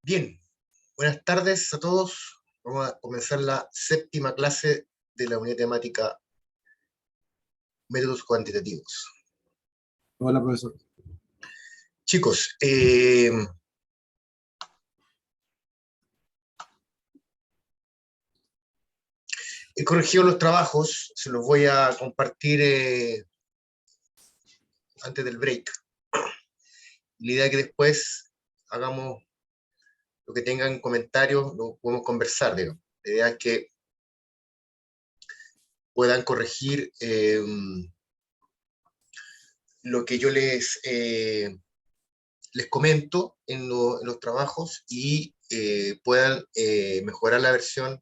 Bien, buenas tardes a todos. Vamos a comenzar la séptima clase de la unidad temática Métodos Cuantitativos. Hola, profesor. Chicos, he corregido los trabajos, se los voy a compartir antes del break. La idea es que después hagamos lo que tengan comentarios, lo podemos conversar, digamos. La idea es que puedan corregir lo que yo les comento en los trabajos y puedan mejorar la versión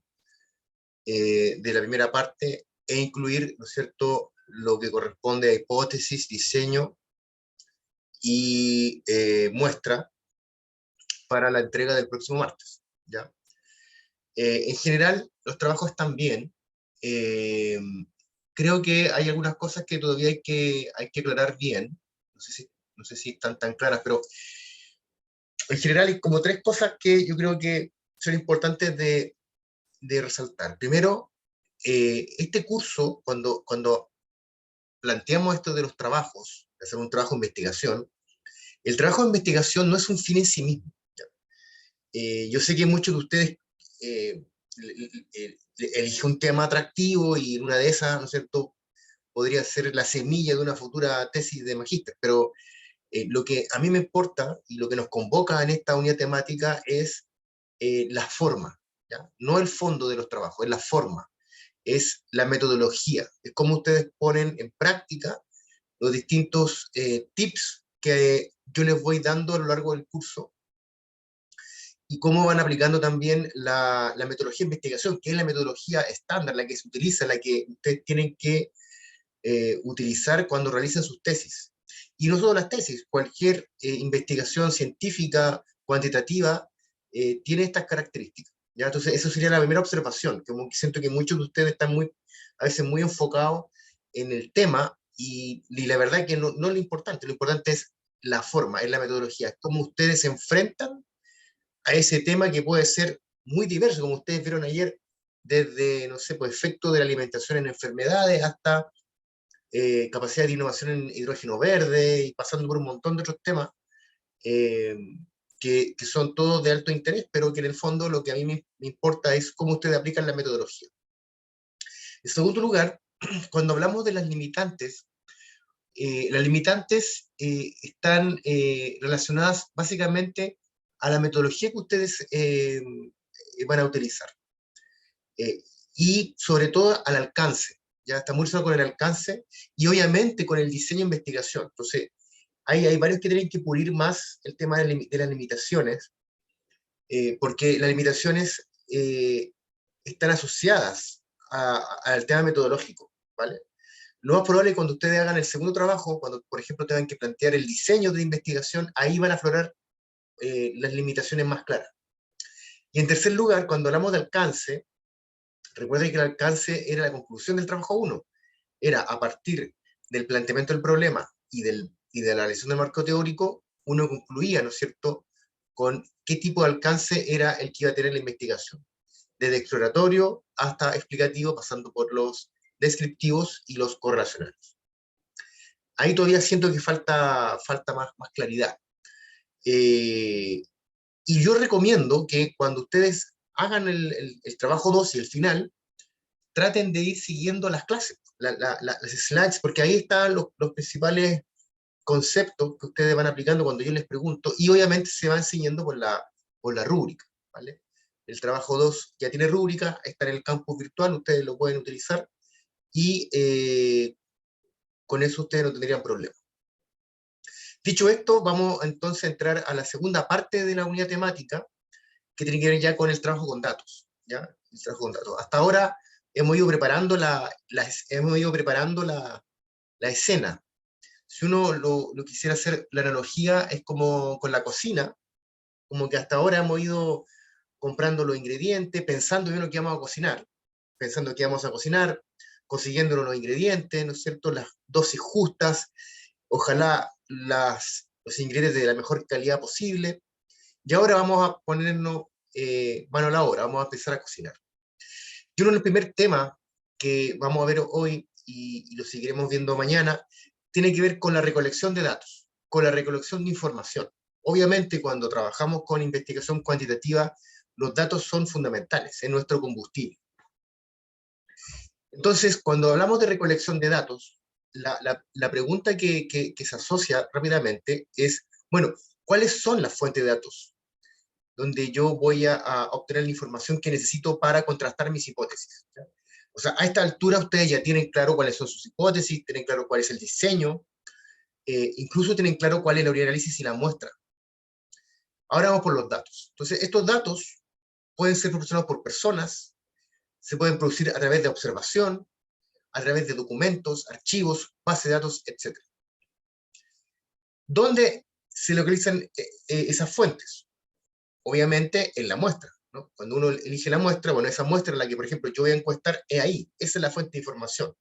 de la primera parte e incluir, ¿no es cierto?, lo que corresponde a hipótesis, diseño y muestra para la entrega del próximo martes, ¿ya? En general, los trabajos están bien. Creo que hay algunas cosas que todavía hay que aclarar bien. No sé si están tan claras, pero en general hay como tres cosas que yo creo que son importantes de resaltar. Primero, este curso, cuando planteamos esto de los trabajos, de hacer un trabajo de investigación, el trabajo de investigación no es un fin en sí mismo. Yo sé que muchos de ustedes eh, eligen un tema atractivo y en una de esas, ¿no es cierto?, podría ser la semilla de una futura tesis de magíster, pero lo que a mí me importa y lo que nos convoca en esta unidad temática es la forma, ¿ya? No el fondo de los trabajos, es la forma, es la metodología, es cómo ustedes ponen en práctica los distintos tips que yo les voy dando a lo largo del curso y cómo van aplicando también la metodología de investigación, que es la metodología estándar, la que se utiliza, la que ustedes tienen que utilizar cuando realicen sus tesis. Y no solo las tesis, cualquier investigación científica, cuantitativa, tiene estas características, ¿ya? Entonces, eso sería la primera observación, que siento que muchos de ustedes están a veces muy enfocados en el tema, y la verdad es que no es lo importante es la forma, es la metodología, es cómo ustedes se enfrentan a ese tema que puede ser muy diverso, como ustedes vieron ayer, desde, no sé, pues efecto de la alimentación en enfermedades hasta capacidad de innovación en hidrógeno verde y pasando por un montón de otros temas eh, que son todos de alto interés, pero que en el fondo lo que a mí me importa es cómo ustedes aplican la metodología. En segundo lugar, cuando hablamos de las limitantes están relacionadas básicamente a la metodología que ustedes van a utilizar. Y sobre todo al alcance, ya está muy relacionado con el alcance y obviamente con el diseño de investigación. Entonces, hay varios que tienen que pulir más el tema de las limitaciones, porque las limitaciones están asociadas al tema metodológico, ¿vale? Lo más probable es cuando ustedes hagan el segundo trabajo, cuando, por ejemplo, tengan que plantear el diseño de investigación, ahí van a aflorar las limitaciones más claras. Y en tercer lugar, cuando hablamos de alcance, recuerden que el alcance era la conclusión del trabajo 1. Era a partir del planteamiento del problema y de la análisis del marco teórico, uno concluía, ¿no es cierto?, con qué tipo de alcance era el que iba a tener la investigación. Desde exploratorio hasta explicativo, pasando por los descriptivos y los correlacionales. Ahí todavía siento que falta más claridad. Y yo recomiendo que cuando ustedes hagan el trabajo 2 y el final, traten de ir siguiendo las clases, las slides, porque ahí están los principales conceptos que ustedes van aplicando cuando yo les pregunto, y obviamente se va enseñando por la rúbrica, ¿vale? El trabajo 2 ya tiene rúbrica, está en el campus virtual, ustedes lo pueden utilizar, y con eso ustedes no tendrían problema. Dicho esto, vamos entonces a entrar a la segunda parte de la unidad temática, que tiene que ver ya con el trabajo con datos, ¿ya? El trabajo con datos. Hasta ahora hemos ido preparando la escena. Si uno lo quisiera hacer, la analogía es como con la cocina, como que hasta ahora hemos ido comprando los ingredientes, pensando en lo que vamos a cocinar, pensando que vamos a cocinar, consiguiendo los ingredientes, ¿no es cierto?, las dosis justas, ojalá los ingredientes de la mejor calidad posible, Y ahora vamos a ponernos mano a la obra, vamos a empezar a cocinar. Yo creo que el primer tema que vamos a ver hoy y lo seguiremos viendo mañana, tiene que ver con la recolección de datos, con la recolección de información. Obviamente, cuando trabajamos con investigación cuantitativa, los datos son fundamentales, es nuestro combustible. Entonces, cuando hablamos de recolección de datos, la pregunta que se asocia rápidamente es, bueno, ¿cuáles son las fuentes de datos donde yo voy a obtener la información que necesito para contrastar mis hipótesis? ¿Ya? O sea, a esta altura ustedes ya tienen claro cuáles son sus hipótesis, tienen claro cuál es el diseño, incluso tienen claro cuál es el análisis y la muestra. Ahora vamos por los datos. Entonces, estos datos pueden ser proporcionados por personas, se pueden producir a través de observación, a través de documentos, archivos, bases de datos, etc. ¿Dónde se localizan esas fuentes? Obviamente en la muestra, ¿no? Cuando uno elige la muestra, bueno, esa muestra en la que, por ejemplo, yo voy a encuestar es ahí, esa es la fuente de información.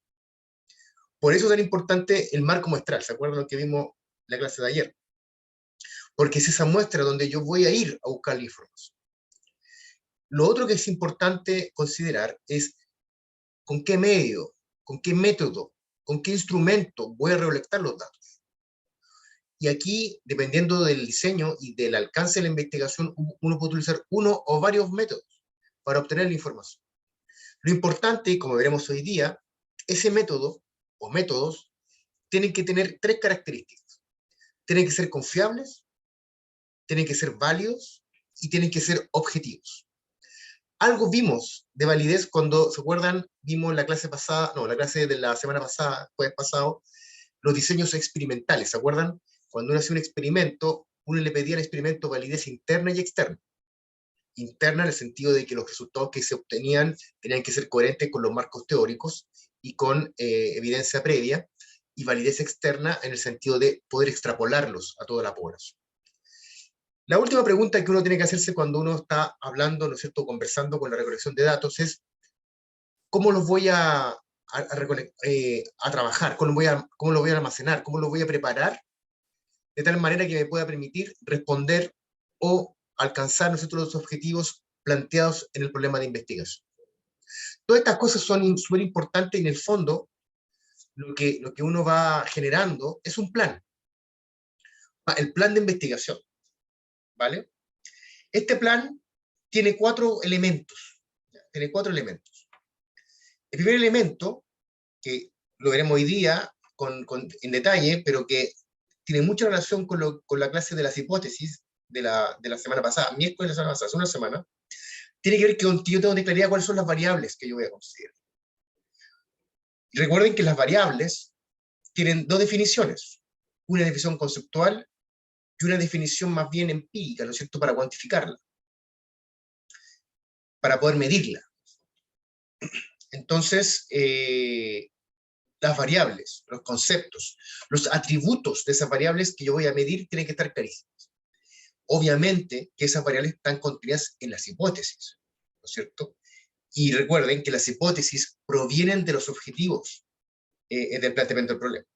Por eso es tan importante el marco muestral, ¿se acuerdan lo que vimos en la clase de ayer? Porque es esa muestra donde yo voy a ir a buscar la información. Lo otro que es importante considerar es con qué medio, con qué método, con qué instrumento voy a recolectar los datos. Y aquí, dependiendo del diseño y del alcance de la investigación, uno puede utilizar uno o varios métodos para obtener la información. Lo importante, como veremos hoy día, ese método o métodos tienen que tener tres características. Tienen que ser confiables, tienen que ser válidos y tienen que ser objetivos. Algo vimos de validez cuando, ¿se acuerdan? Vimos la clase pasada, no, la clase de la semana pasada, jueves pasado, los diseños experimentales, ¿se acuerdan? Cuando uno hace un experimento, uno le pedía al experimento validez interna y externa. Interna en el sentido de que los resultados que se obtenían tenían que ser coherentes con los marcos teóricos y con evidencia previa, y validez externa en el sentido de poder extrapolarlos a toda la población. La última pregunta que uno tiene que hacerse cuando uno está hablando, ¿no es cierto?, conversando con la recolección de datos es, ¿cómo los voy a trabajar? ¿Cómo los voy a almacenar? ¿Cómo los voy a preparar? De tal manera que me pueda permitir responder o alcanzar, ¿no es cierto?, los objetivos planteados en el problema de investigación. Todas estas cosas son súper importantes y en el fondo lo que uno va generando es un plan, el plan de investigación, ¿vale? Este plan tiene cuatro elementos. Tiene cuatro elementos. El primer elemento, que lo veremos hoy día en detalle, pero que tiene mucha relación con la clase de las hipótesis de la semana pasada, miércoles de la semana pasada, hace una semana, tiene que ver con que yo tengo que claridad cuáles son las variables que yo voy a considerar. Y recuerden que las variables tienen dos definiciones, una definición conceptual y una definición más bien empírica, ¿no es cierto?, para cuantificarla, para poder medirla. Entonces, las variables, los conceptos, los atributos de esas variables que yo voy a medir tienen que estar clarísimos. Obviamente que esas variables están contenidas en las hipótesis, ¿no es cierto? Y recuerden que las hipótesis provienen de los objetivos del planteamiento del problema.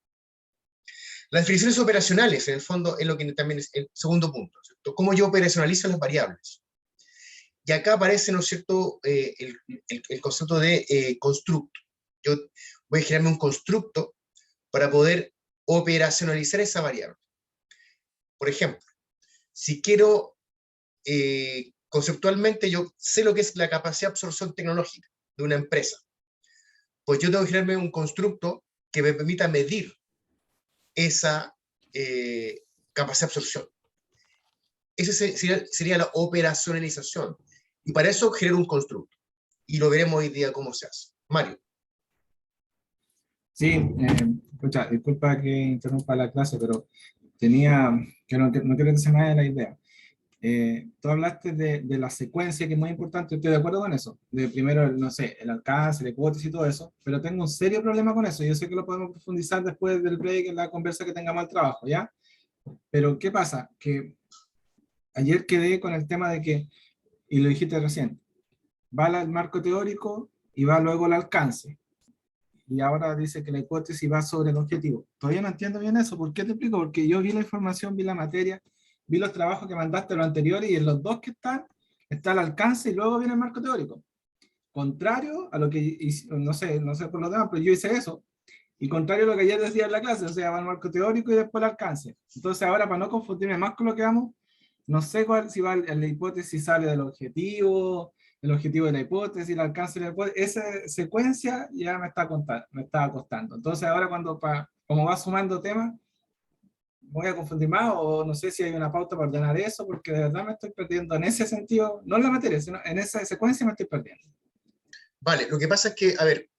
Las definiciones operacionales, en el fondo, es lo que también es el segundo punto, ¿cierto? ¿Cómo yo operacionalizo las variables? Y acá aparece, ¿no es cierto?, el concepto de constructo. Yo voy a generarme un constructo para poder operacionalizar esa variable. Por ejemplo, si quiero, conceptualmente, yo sé lo que es la capacidad de absorción tecnológica de una empresa, pues yo tengo que generarme un constructo que me permita medir esa capacidad de absorción. Esa sería la operacionalización. Y para eso genero un constructo. Y lo veremos hoy día cómo se hace. Mario. Sí, escucha, disculpa que interrumpa la clase, pero tenía, que no quiero que se me vaya la idea. Tú hablaste de la secuencia, que es muy importante, estoy de acuerdo con eso. De primero, no sé, el alcance, la hipótesis y todo eso, pero tengo un serio problema con eso. Yo sé que lo podemos profundizar después del break, en la conversa que tengamos al trabajo, ¿ya? Pero, ¿qué pasa? Que ayer quedé con el tema de que, y lo dijiste recién, va el marco teórico y va luego el alcance. Y ahora dice que la hipótesis va sobre el objetivo. Todavía no entiendo bien eso. ¿Por qué te explico? Porque yo vi la información, vi la materia, vi los trabajos que mandaste los anteriores y en los dos que está el alcance y luego viene el marco teórico. Contrario a lo que, no sé por los demás, pero yo hice eso. Y contrario a lo que ayer decía en la clase, o sea, va el marco teórico y después el alcance. Entonces ahora, para no confundirme más con lo que vamos, no sé si va la hipótesis sale del objetivo, el objetivo de la hipótesis, el alcance de la hipótesis, esa secuencia ya me está costando. Entonces ahora como va sumando temas, voy a confundir más o no sé si hay una pauta para ordenar eso, porque de verdad me estoy perdiendo en ese sentido, no en la materia, sino en esa secuencia me estoy perdiendo. Vale, lo que pasa es que, a ver,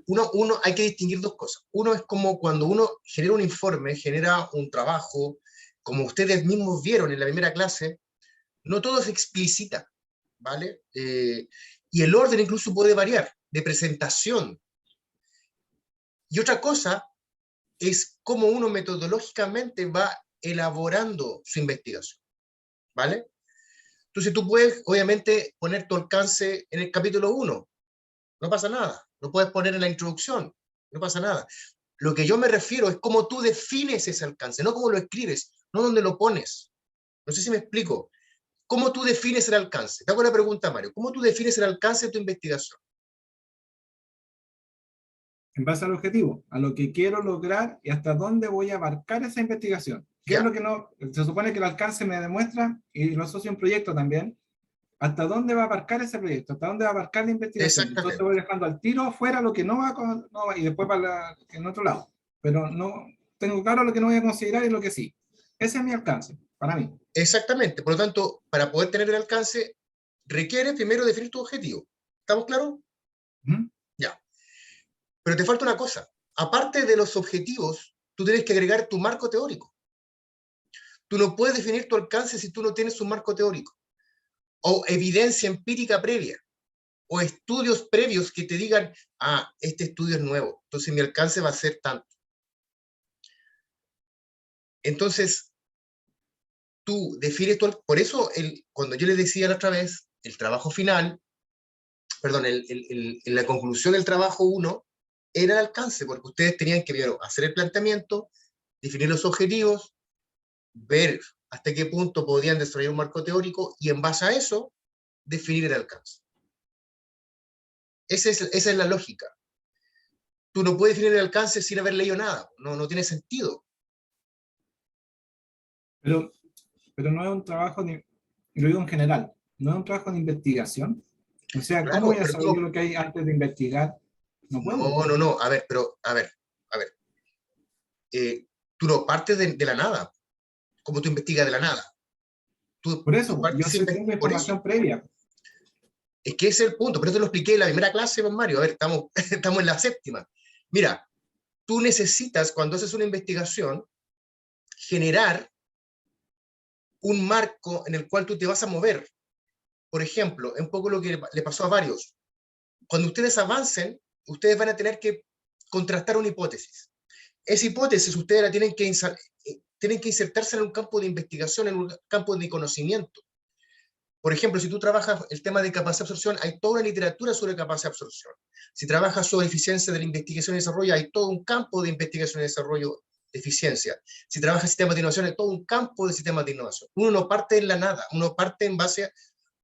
uno hay que distinguir dos cosas. Uno es como cuando uno genera un informe, genera un trabajo, como ustedes mismos vieron en la primera clase, no todo se explicita, ¿vale? Y el orden incluso puede variar, de presentación. Y otra cosa es cómo uno metodológicamente va elaborando su investigación, ¿vale? Entonces tú puedes, obviamente, poner tu alcance en el capítulo 1, no pasa nada. Lo puedes poner en la introducción, no pasa nada. Lo que yo me refiero es cómo tú defines ese alcance, no cómo lo escribes, no dónde lo pones. No sé si me explico. ¿Cómo tú defines el alcance? Te hago la pregunta, Mario. ¿Cómo tú defines el alcance de tu investigación? En base al objetivo, a lo que quiero lograr y hasta dónde voy a abarcar esa investigación. ¿Qué es Ya, lo que no? Se supone que el alcance me demuestra, y lo asocio a un proyecto también, hasta dónde va a abarcar ese proyecto, hasta dónde va a abarcar la investigación. Entonces exactamente. voy dejando al tiro afuera lo que no va y después en otro lado. Pero no tengo claro lo que no voy a considerar y lo que sí. Ese es mi alcance, para mí. Exactamente. Por lo tanto, para poder tener el alcance, requiere primero definir tu objetivo. ¿Estamos claros? ¿Mm? Ya. Pero te falta una cosa. Aparte de los objetivos, tú tienes que agregar tu marco teórico. Tú no puedes definir tu alcance si tú no tienes un marco teórico o evidencia empírica previa o estudios previos que te digan, ah, este estudio es nuevo, entonces mi alcance va a ser tanto. Entonces, tú defines por eso cuando yo les decía la otra vez, el trabajo final, perdón, la conclusión del trabajo 1 era el alcance, porque ustedes tenían que primero hacer el planteamiento, definir los objetivos, ver hasta qué punto podían desarrollar un marco teórico y en base a eso, definir el alcance. Esa es la lógica. Tú no puedes definir el alcance sin haber leído nada, no tiene sentido. Pero, pero no es un trabajo, lo digo en general, no es un trabajo de investigación. O sea, ¿cómo Claro, voy a pero saber yo lo que hay antes de investigar? No puedo. no, a ver, pero, a ver, tú no partes de la nada, como tú investigas de la nada. Por Tú eso, yo partes sí tengo por eso. información previa. Es que ese es el punto, pero eso te lo expliqué en la primera clase, don Mario. A ver, estamos en la séptima. Mira, tú necesitas, cuando haces una investigación, generar un marco en el cual tú te vas a mover. Por ejemplo, un poco lo que le pasó a varios. Cuando ustedes avancen, ustedes van a tener que contrastar una hipótesis. Esa hipótesis ustedes la tienen que insertarse en un campo de investigación, en un campo de conocimiento. Por ejemplo, si tú trabajas el tema de capacidad de absorción, hay toda una literatura sobre capacidad de absorción. Si trabajas sobre eficiencia de la investigación y desarrollo, hay todo un campo de investigación y desarrollo de eficiencia. Si trabajas sistemas de innovación, hay todo un campo de sistemas de innovación. Uno no parte en la nada, uno parte en base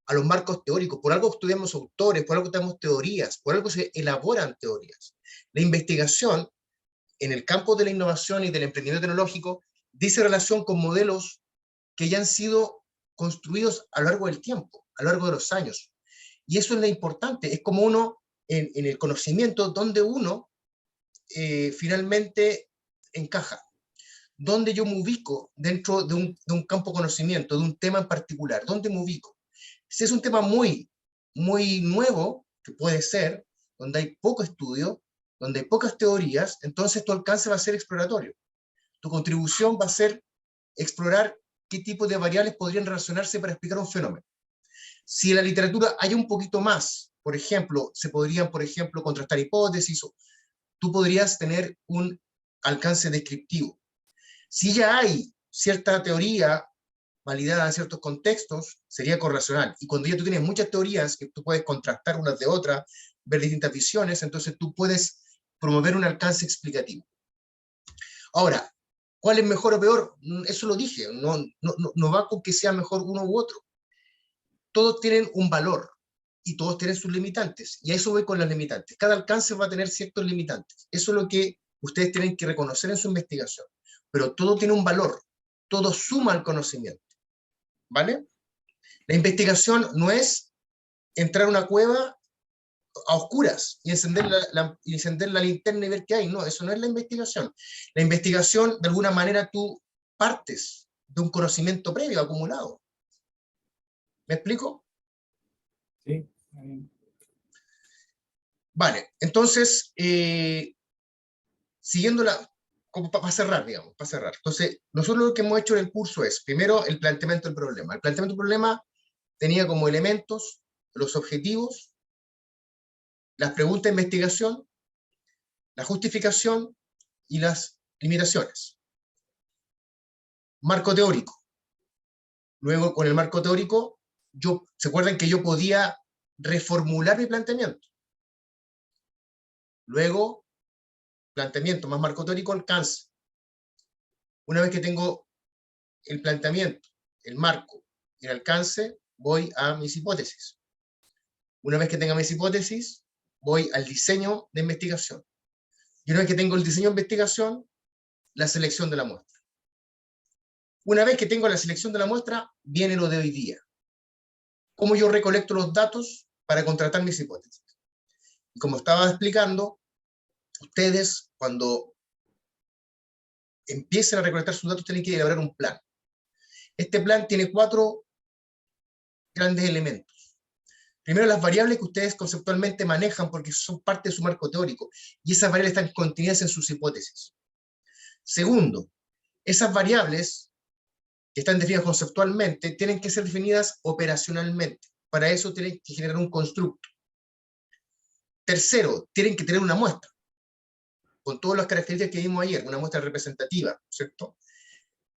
a los marcos teóricos. Por algo estudiamos autores, por algo estudiamos teorías, por algo se elaboran teorías. La investigación en el campo de la innovación y del emprendimiento tecnológico dice relación con modelos que ya han sido construidos a lo largo del tiempo, a lo largo de los años. Y eso es lo importante, es como uno, en el conocimiento, donde uno finalmente encaja, donde yo me ubico dentro de un campo de conocimiento, de un tema en particular, donde me ubico. Si es un tema muy nuevo, que puede ser, donde hay poco estudio, donde hay pocas teorías, entonces tu alcance va a ser exploratorio. Tu contribución va a ser explorar qué tipo de variables podrían relacionarse para explicar un fenómeno. Si en la literatura hay un poquito más, por ejemplo, se podrían, por ejemplo, contrastar hipótesis, tú podrías tener un alcance descriptivo. Si ya hay cierta teoría validada en ciertos contextos, sería correlacional. Y cuando ya tú tienes muchas teorías que tú puedes contrastar unas de otras, ver distintas visiones, entonces tú puedes promover un alcance explicativo. Ahora, ¿Cuál es mejor o peor? Eso lo dije, no va con que sea mejor uno u otro. Todos tienen un valor y todos tienen sus limitantes. Y a eso voy con las limitantes. Cada alcance va a tener ciertos limitantes. Eso es lo que ustedes tienen que reconocer en su investigación. Pero todo tiene un valor, todo suma al conocimiento. ¿Vale? La investigación no es entrar a una cueva a oscuras y encender la linterna y ver qué hay. No, eso no es la investigación. La investigación, de alguna manera, tú partes de un conocimiento previo acumulado. ¿Me explico? Sí. Vale, entonces, siguiendo como para cerrar, digamos, para cerrar. Entonces, nosotros lo que hemos hecho en el curso es, primero, el planteamiento del problema. El planteamiento del problema tenía como elementos los objetivos, las preguntas de investigación, la justificación y las limitaciones. Marco teórico. Luego, con el marco teórico, ¿se acuerdan que yo podía reformular mi planteamiento? Luego, planteamiento más marco teórico, alcance. Una vez que tengo el planteamiento, el marco y el alcance, voy a mis hipótesis. Una vez que tenga mis hipótesis, voy al diseño de investigación. Y una vez que tengo el diseño de investigación, la selección de la muestra. Una vez que tengo la selección de la muestra, viene lo de hoy día. Cómo yo recolecto los datos para contratar mis hipótesis. Y como estaba explicando, ustedes cuando empiecen a recolectar sus datos tienen que elaborar un plan. Este plan tiene 4 grandes elementos. Primero, las variables que ustedes conceptualmente manejan porque son parte de su marco teórico y esas variables están contenidas en sus hipótesis. Segundo, esas variables que están definidas conceptualmente tienen que ser definidas operacionalmente. Para eso tienen que generar un constructo. Tercero, tienen que tener una muestra con todas las características que vimos ayer, una muestra representativa, ¿cierto?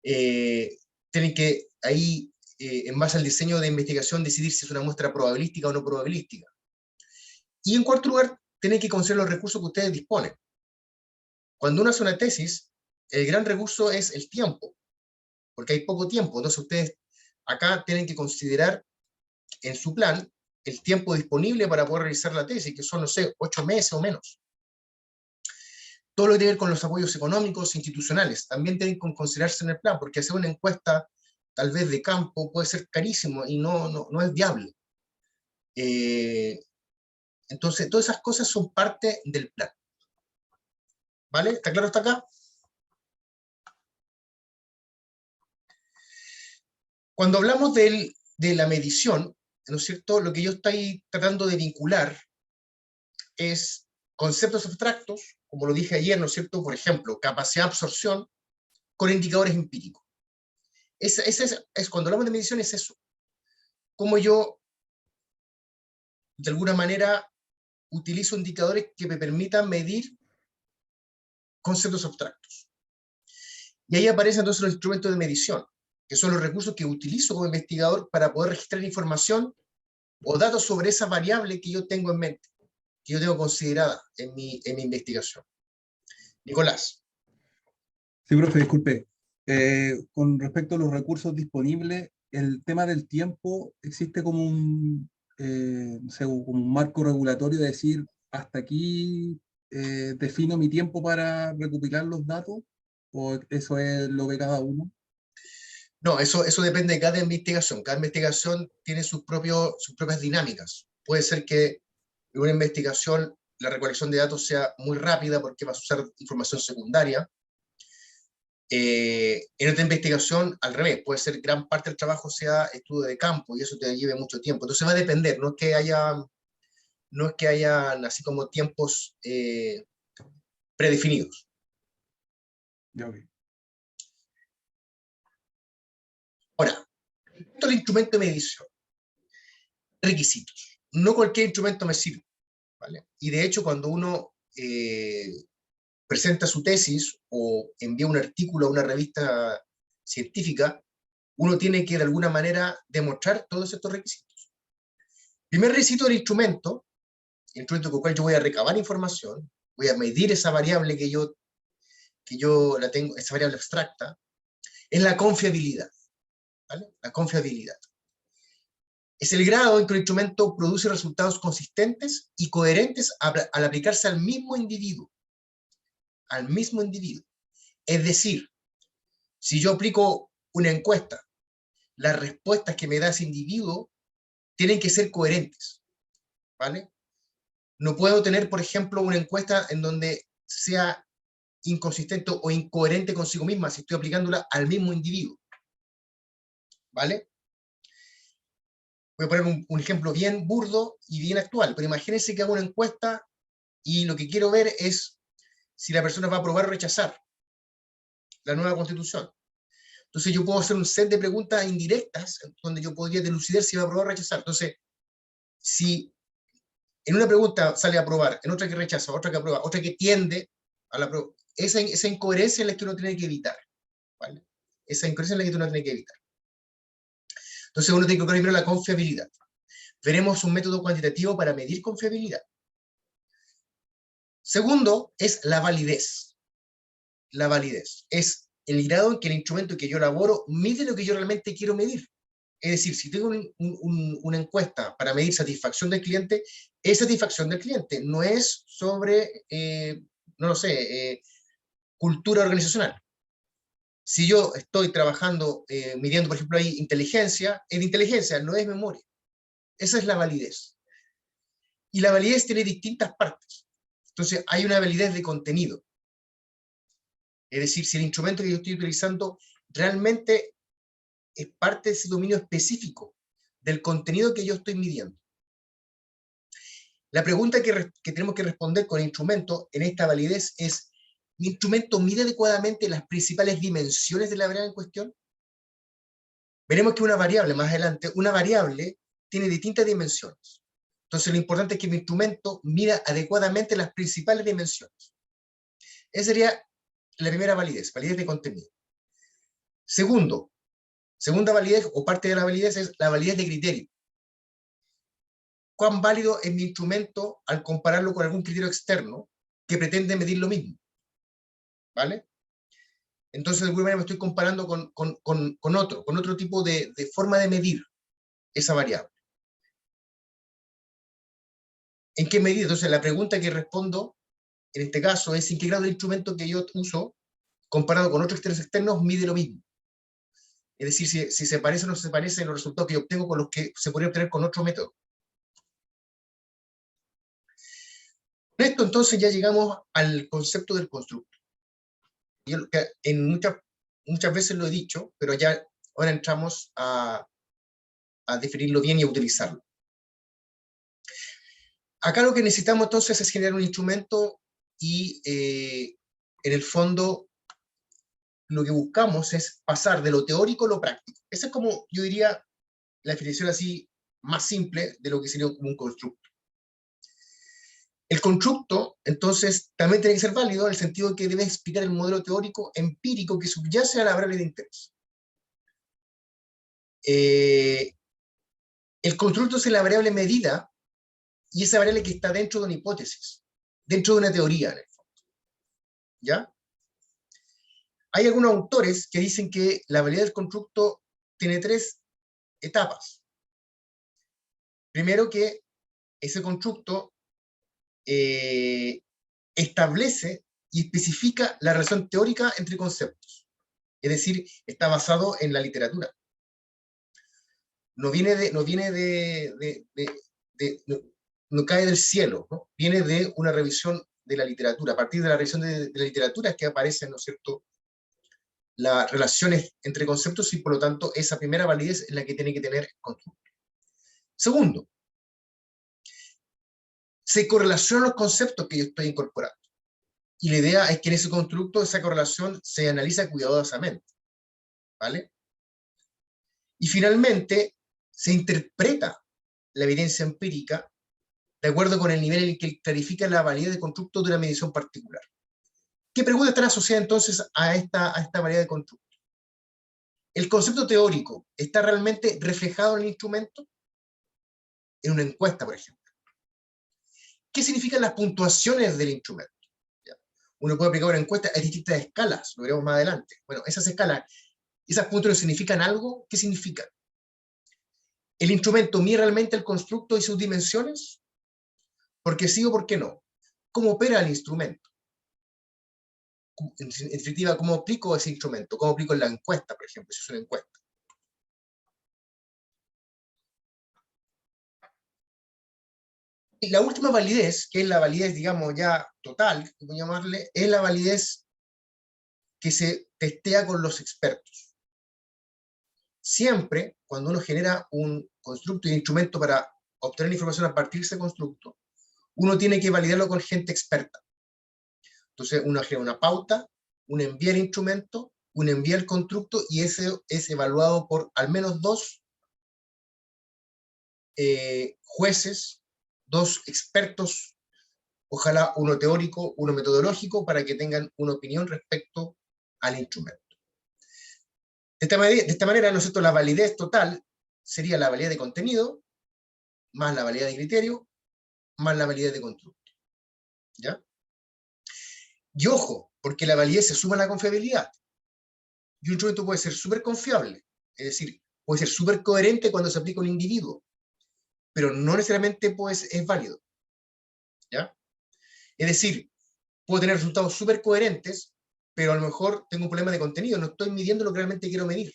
Tienen que ahí, en base al diseño de investigación, decidir si es una muestra probabilística o no probabilística. Y en cuarto lugar, tienen que considerar los recursos que ustedes disponen. Cuando uno hace una tesis, el gran recurso es el tiempo, porque hay poco tiempo. Entonces ustedes acá tienen que considerar en su plan el tiempo disponible para poder realizar la tesis, que son, no sé, 8 meses o menos. Todo lo que tiene que ver con los apoyos económicos institucionales también tienen que considerarse en el plan, porque hacer una encuesta tal vez de campo puede ser carísimo y no es viable. Entonces, todas esas cosas son parte del plan. ¿Vale? ¿Está claro hasta acá? Cuando hablamos de la medición, ¿no es cierto? Lo que yo estoy tratando de vincular es conceptos abstractos, como lo dije ayer, ¿no es cierto? Por ejemplo, capacidad de absorción con indicadores empíricos. Cuando hablamos de medición es eso. Cómo yo, de alguna manera, utilizo indicadores que me permitan medir conceptos abstractos. Y ahí aparecen entonces los instrumentos de medición, que son los recursos que utilizo como investigador para poder registrar información o datos sobre esa variable que yo tengo en mente, que yo tengo considerada en mi investigación. Nicolás. Sí, profe, disculpe. Con respecto a los recursos disponibles, el tema del tiempo existe como no sé, como un marco regulatorio de decir, hasta aquí defino mi tiempo para recopilar los datos, o eso es lo de cada uno. No, eso depende de cada investigación. Cada investigación tiene sus propias dinámicas. Puede ser que en una investigación la recolección de datos sea muy rápida porque vas a usar información secundaria. En otra investigación, al revés, puede ser gran parte del trabajo sea estudio de campo y eso te lleve mucho tiempo. Entonces va a depender, no es que hayan así como tiempos predefinidos. Ya, okay. Ahora, respecto al instrumento de medición, requisitos. No cualquier instrumento me sirve, ¿vale? Y de hecho, cuando uno presenta su tesis o envía un artículo a una revista científica, uno tiene que de alguna manera demostrar todos estos requisitos. Primer requisito del instrumento, el instrumento con el cual yo voy a recabar información, voy a medir esa variable que que yo la tengo, esa variable abstracta, es la confiabilidad, ¿vale? La confiabilidad. Es el grado en que el instrumento produce resultados consistentes y coherentes al aplicarse al mismo individuo. Al mismo individuo. Es decir, si yo aplico una encuesta, las respuestas que me da ese individuo tienen que ser coherentes, ¿vale? No puedo tener, por ejemplo, una encuesta en donde sea inconsistente o incoherente consigo misma si estoy aplicándola al mismo individuo, ¿vale? Voy a poner un ejemplo bien burdo y bien actual, pero imagínense que hago una encuesta y lo que quiero ver es si la persona va a aprobar o rechazar la nueva Constitución. Entonces yo puedo hacer un set de preguntas indirectas donde yo podría dilucidar si va a aprobar o rechazar. Entonces, si en una pregunta sale a aprobar, en otra que rechaza, otra que aprueba, otra que tiende a la aprobación, esa incoherencia es la que uno tiene que evitar, ¿vale? Esa incoherencia es la que uno tiene que evitar. Entonces uno tiene que buscar primero la confiabilidad. Veremos un método cuantitativo para medir confiabilidad. Segundo es la validez. La validez es el grado en que el instrumento que yo elaboro mide lo que yo realmente quiero medir. Es decir, si tengo una encuesta para medir satisfacción del cliente, es satisfacción del cliente, no es sobre, no lo sé, cultura organizacional. Si yo estoy trabajando, midiendo, por ejemplo, ahí inteligencia, es de inteligencia, no es memoria. Esa es la validez. Y la validez tiene distintas partes. Entonces, hay una validez de contenido. Es decir, si el instrumento que yo estoy utilizando realmente es parte de ese dominio específico del contenido que yo estoy midiendo. La pregunta que tenemos que responder con el instrumento en esta validez es, ¿mi instrumento mide adecuadamente las principales dimensiones de la variable en cuestión? Veremos que una variable, más adelante, una variable tiene distintas dimensiones. Entonces lo importante es que mi instrumento mida adecuadamente las principales dimensiones. Esa sería la primera validez, validez de contenido. Segunda validez, o parte de la validez, es la validez de criterio. ¿Cuán válido es mi instrumento al compararlo con algún criterio externo que pretende medir lo mismo? ¿Vale? Entonces, de alguna manera me estoy comparando con otro tipo de forma de medir esa variable. ¿En qué medida? Entonces, la pregunta que respondo en este caso es: ¿en qué grado el instrumento que yo uso, comparado con otros criterios externos, mide lo mismo? Es decir, si se parece o no se parece los resultados que yo obtengo con los que se podría obtener con otro método. Con esto, entonces, ya llegamos al concepto del constructo. Yo muchas veces lo he dicho, pero ya ahora entramos a definirlo bien y a utilizarlo. Acá lo que necesitamos entonces es generar un instrumento y en el fondo lo que buscamos es pasar de lo teórico a lo práctico. Esa es como, yo diría, la definición así más simple de lo que sería como un constructo. El constructo, entonces, también tiene que ser válido en el sentido de que debe explicar el modelo teórico empírico que subyace a la variable de interés. El constructo es la variable medida y esa variable que está dentro de una hipótesis, dentro de una teoría, en el fondo. ¿Ya? Hay algunos autores que dicen que la validez del constructo tiene 3 etapas. Primero, que ese constructo establece y especifica la relación teórica entre conceptos. Es decir, está basado en la literatura. No cae del cielo, ¿no? Viene de una revisión de la literatura. A partir de la revisión de la literatura es que aparecen, ¿no es cierto?, las relaciones entre conceptos, y por lo tanto esa primera validez es la que tiene que tener el constructo. Segundo, se correlacionan los conceptos que yo estoy incorporando. Y la idea es que en ese constructo esa correlación se analiza cuidadosamente. ¿Vale? Y finalmente, se interpreta la evidencia empírica de acuerdo con el nivel en el que clarifica la validez de constructo de una medición particular. ¿Qué preguntas están asociadas entonces a esta validez de constructo? ¿El concepto teórico está realmente reflejado en el instrumento? En una encuesta, por ejemplo. ¿Qué significan las puntuaciones del instrumento? ¿Ya? Uno puede aplicar una encuesta a distintas escalas, lo veremos más adelante. Bueno, esas escalas, esas puntos significan algo. ¿Qué significan? ¿El instrumento mide realmente el constructo y sus dimensiones? ¿Por qué sí o por qué no? ¿Cómo opera el instrumento? En definitiva, ¿cómo aplico ese instrumento? ¿Cómo aplico en la encuesta, por ejemplo, si es una encuesta? Y la última validez, que es la validez, digamos, ya total, como llamarle, es la validez que se testea con los expertos. Siempre, cuando uno genera un constructo y instrumento para obtener información a partir de ese constructo, uno tiene que validarlo con gente experta. Entonces, uno genera una pauta, uno envía el instrumento, uno envía el constructo, y ese es evaluado por al menos dos jueces, dos expertos, ojalá uno teórico, uno metodológico, para que tengan una opinión respecto al instrumento. De esta manera, ¿no es cierto?, la validez total sería la validez de contenido, más la validez de criterio, más la validez de constructo. ¿Ya? Y ojo, porque la validez se suma a la confiabilidad. Y un instrumento puede ser súper confiable, es decir, puede ser súper coherente cuando se aplica a un individuo, pero no necesariamente pues, es válido. ¿Ya? Es decir, puedo tener resultados súper coherentes, pero a lo mejor tengo un problema de contenido, no estoy midiendo lo que realmente quiero medir.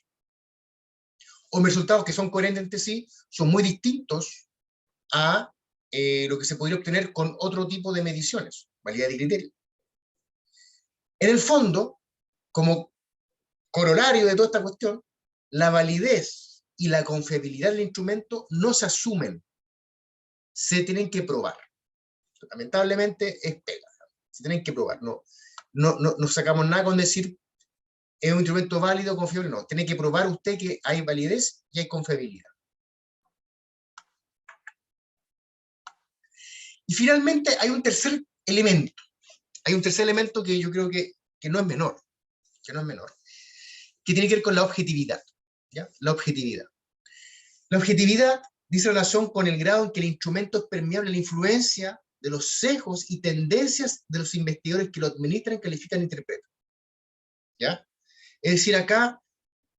O mis resultados, que son coherentes entre sí, son muy distintos a lo que se podría obtener con otro tipo de mediciones, validez de criterio. En el fondo, como corolario de toda esta cuestión, la validez y la confiabilidad del instrumento no se asumen, se tienen que probar. Lamentablemente es pega, se tienen que probar. No sacamos nada con decir es un instrumento válido, confiable, no. Tiene que probar usted que hay validez y hay confiabilidad. Y finalmente hay un tercer elemento. Hay un tercer elemento que yo creo que no es menor, que tiene que ver con la objetividad. ¿Ya? La objetividad. La objetividad dice relación con el grado en que el instrumento es permeable a la influencia de los sesgos y tendencias de los investigadores que lo administran, califican e interpretan. ¿Ya? Es decir, acá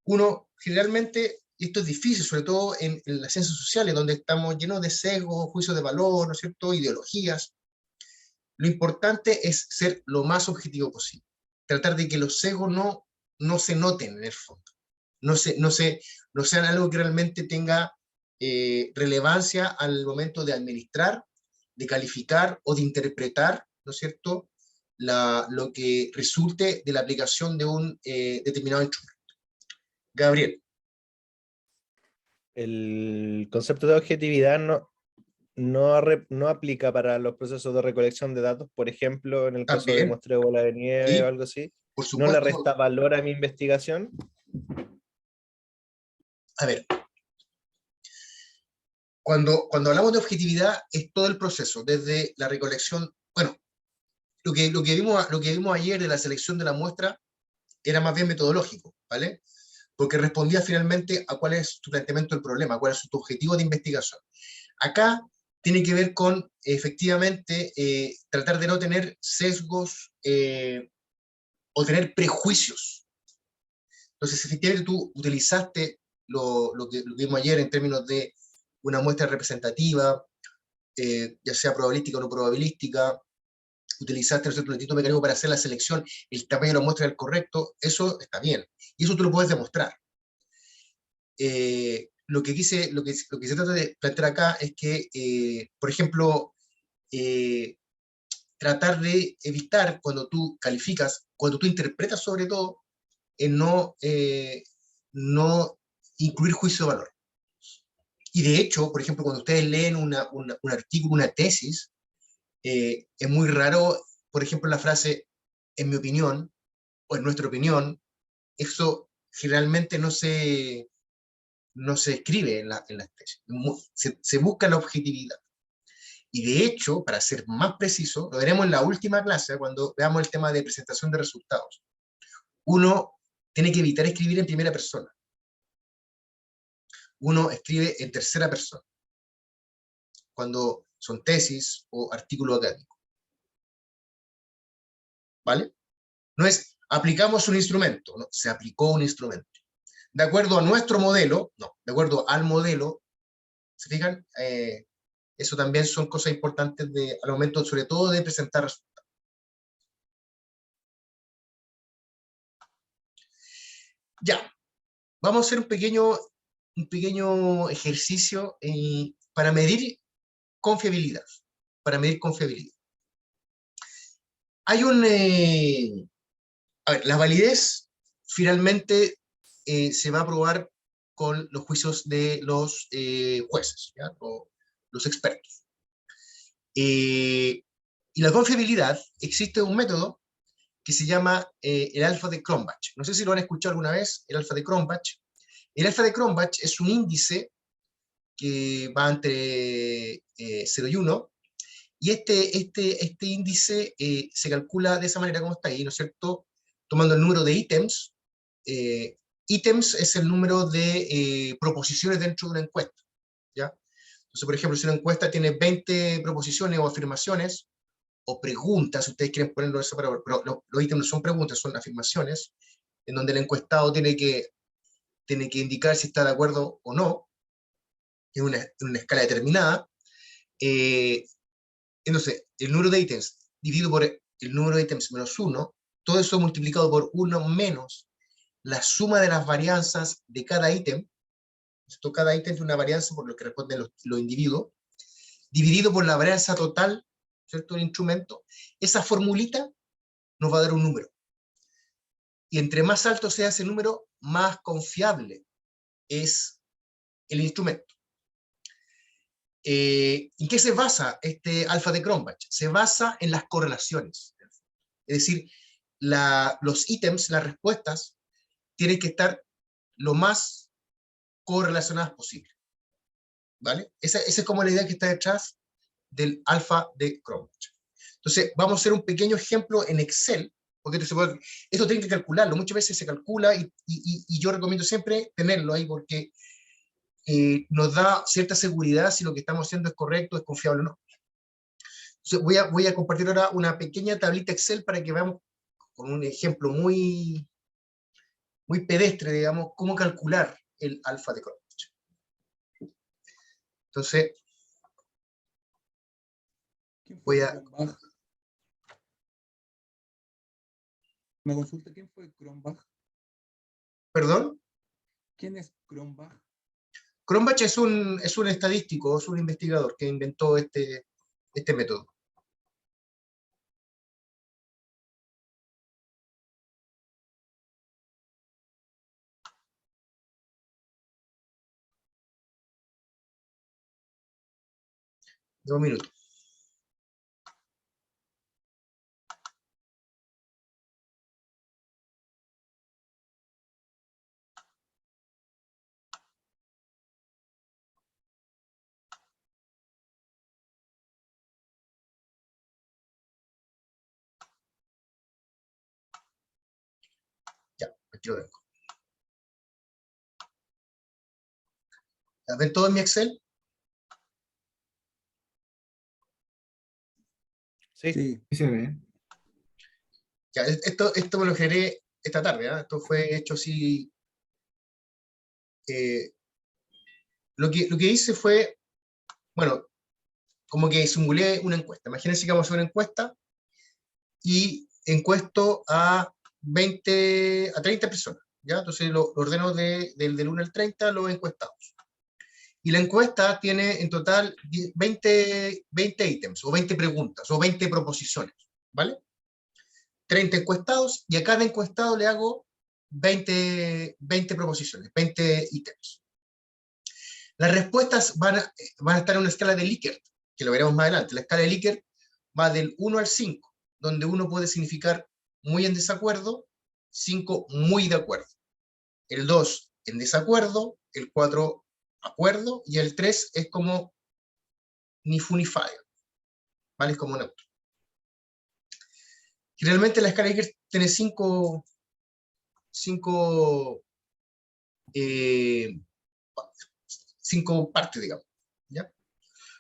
uno generalmente, y esto es difícil, sobre todo en las ciencias sociales, donde estamos llenos de sesgos, juicios de valor, ¿no es cierto?, ideologías. Lo importante es ser lo más objetivo posible. Tratar de que los sesgos no se noten en el fondo. No sean algo que realmente tenga relevancia al momento de administrar, de calificar o de interpretar, ¿no es cierto?, lo que resulte de la aplicación de un determinado instrumento. Gabriel. El concepto de objetividad no aplica para los procesos de recolección de datos, por ejemplo, en el caso de También, muestreo de bola de nieve sí, o algo así. por ¿No le supuesto. resta valor a mi investigación? A ver, cuando hablamos de objetividad es todo el proceso, desde la recolección, bueno, lo que vimos ayer de la selección de la muestra era más bien metodológico, ¿vale? Porque respondía finalmente a cuál es tu planteamiento del problema, cuál es tu objetivo de investigación. Acá tiene que ver con, efectivamente, tratar de no tener sesgos o tener prejuicios. Entonces, efectivamente, tú utilizaste lo que vimos ayer en términos de una muestra representativa, ya sea probabilística o no probabilística, utilizaste un distinto mecanismo para hacer la selección, el tamaño de la muestra es el correcto, eso está bien, y eso tú lo puedes demostrar. Lo que se trata de plantear acá es que, por ejemplo, tratar de evitar cuando tú calificas, cuando tú interpretas sobre todo, no incluir juicio de valor. Y de hecho, por ejemplo, cuando ustedes leen un artículo, una tesis, es muy raro, por ejemplo, la frase en mi opinión o en nuestra opinión. Eso generalmente no se escribe en las tesis. Se busca la objetividad. Y de hecho, para ser más preciso, lo veremos en la última clase, cuando veamos el tema de presentación de resultados. Uno tiene que evitar escribir en primera persona. Uno escribe en tercera persona, cuando son tesis o artículos académicos. ¿vale? No es aplicamos un instrumento, no, se aplicó un instrumento. De acuerdo a nuestro modelo, no, de acuerdo al modelo, ¿se fijan? Eso también son cosas importantes al momento, sobre todo, de presentar resultados. Ya, vamos a hacer un pequeño ejercicio para medir confiabilidad. Para medir confiabilidad. Hay a ver, la validez finalmente se va a probar con los juicios de los jueces, ¿ya? O los expertos. Y la confiabilidad, existe un método que se llama el alfa de Cronbach. No sé si lo han escuchado alguna vez, el alfa de Cronbach. El alfa de Cronbach es un índice que va entre 0 y 1, y este índice se calcula de esa manera como está ahí, ¿no es cierto? Tomando el número de ítems. Ítems es el número de proposiciones dentro de una encuesta, ¿ya? Entonces, por ejemplo, si una encuesta tiene 20 proposiciones o afirmaciones, o preguntas, si ustedes quieren ponerlo de esa palabra, pero los ítems no son preguntas, son afirmaciones, en donde el encuestado tiene que indicar si está de acuerdo o no, en una escala determinada. Entonces, el número de ítems dividido por el número de ítems menos 1, todo eso multiplicado por 1 menos la suma de las varianzas de cada ítem. Esto, cada ítem es una varianza por lo que responden los individuos, dividido por la varianza total, ¿cierto?, del instrumento. Esa formulita nos va a dar un número. Y entre más alto sea ese número, más confiable es el instrumento. ¿En qué se basa este alfa de Cronbach? Se basa en las correlaciones. Es decir, los ítems, las respuestas, tienen que estar lo más correlacionadas posible. ¿Vale? Esa es como la idea que está detrás del alfa de Cronbach. Entonces, vamos a hacer un pequeño ejemplo en Excel, porque esto tienen que calcularlo. Muchas veces se calcula y yo recomiendo siempre tenerlo ahí porque nos da cierta seguridad si lo que estamos haciendo es correcto, es confiable o no. Entonces voy a compartir ahora una pequeña tablita Excel para que veamos con un ejemplo muy pedestre, digamos, cómo calcular el alfa de Cronbach. Entonces, voy a... Cronbach? ¿Me consulta quién fue Cronbach? ¿Perdón? ¿Quién es Cronbach? Cronbach es un estadístico, es un investigador que inventó este método. De un minuto. Ya, aquí lo tengo. ¿Ven todo en mi Excel? Sí. Sí. Sí se ve. Ya, esto me lo generé esta tarde, ¿eh? Esto fue hecho así. Lo que hice fue, bueno, como que simulé una encuesta. Imagínense que vamos a hacer una encuesta y encuesto a 30 personas, ¿ya? Entonces lo ordeno del 1 al 30 los encuestados. Y la encuesta tiene en total 20 ítems, o 20 preguntas, o 20 proposiciones, ¿vale? 30 encuestados, y a cada encuestado le hago 20 proposiciones, 20 ítems. Las respuestas van a estar en una escala de Likert, que lo veremos más adelante. La escala de Likert va del 1 al 5, donde 1 puede significar muy en desacuerdo, 5 muy de acuerdo, el 2 en desacuerdo, el 4 acuerdo, y el 3 es como ni fu ni fa, ¿vale? Es como neutro. Generalmente la escala de Likert tiene 5 partes, digamos, ¿ya?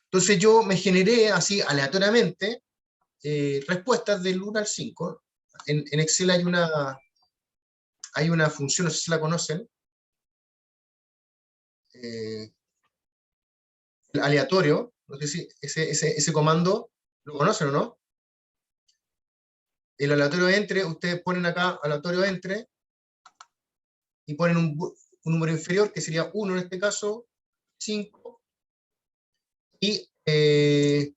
Entonces yo me generé así aleatoriamente respuestas del 1 al 5, en Excel hay una función, no sé si la conocen, el aleatorio, no sé si ese comando lo conocen o no. El aleatorio entre, ustedes ponen acá aleatorio entre, y ponen un número inferior, que sería 1 en este caso, 5, y le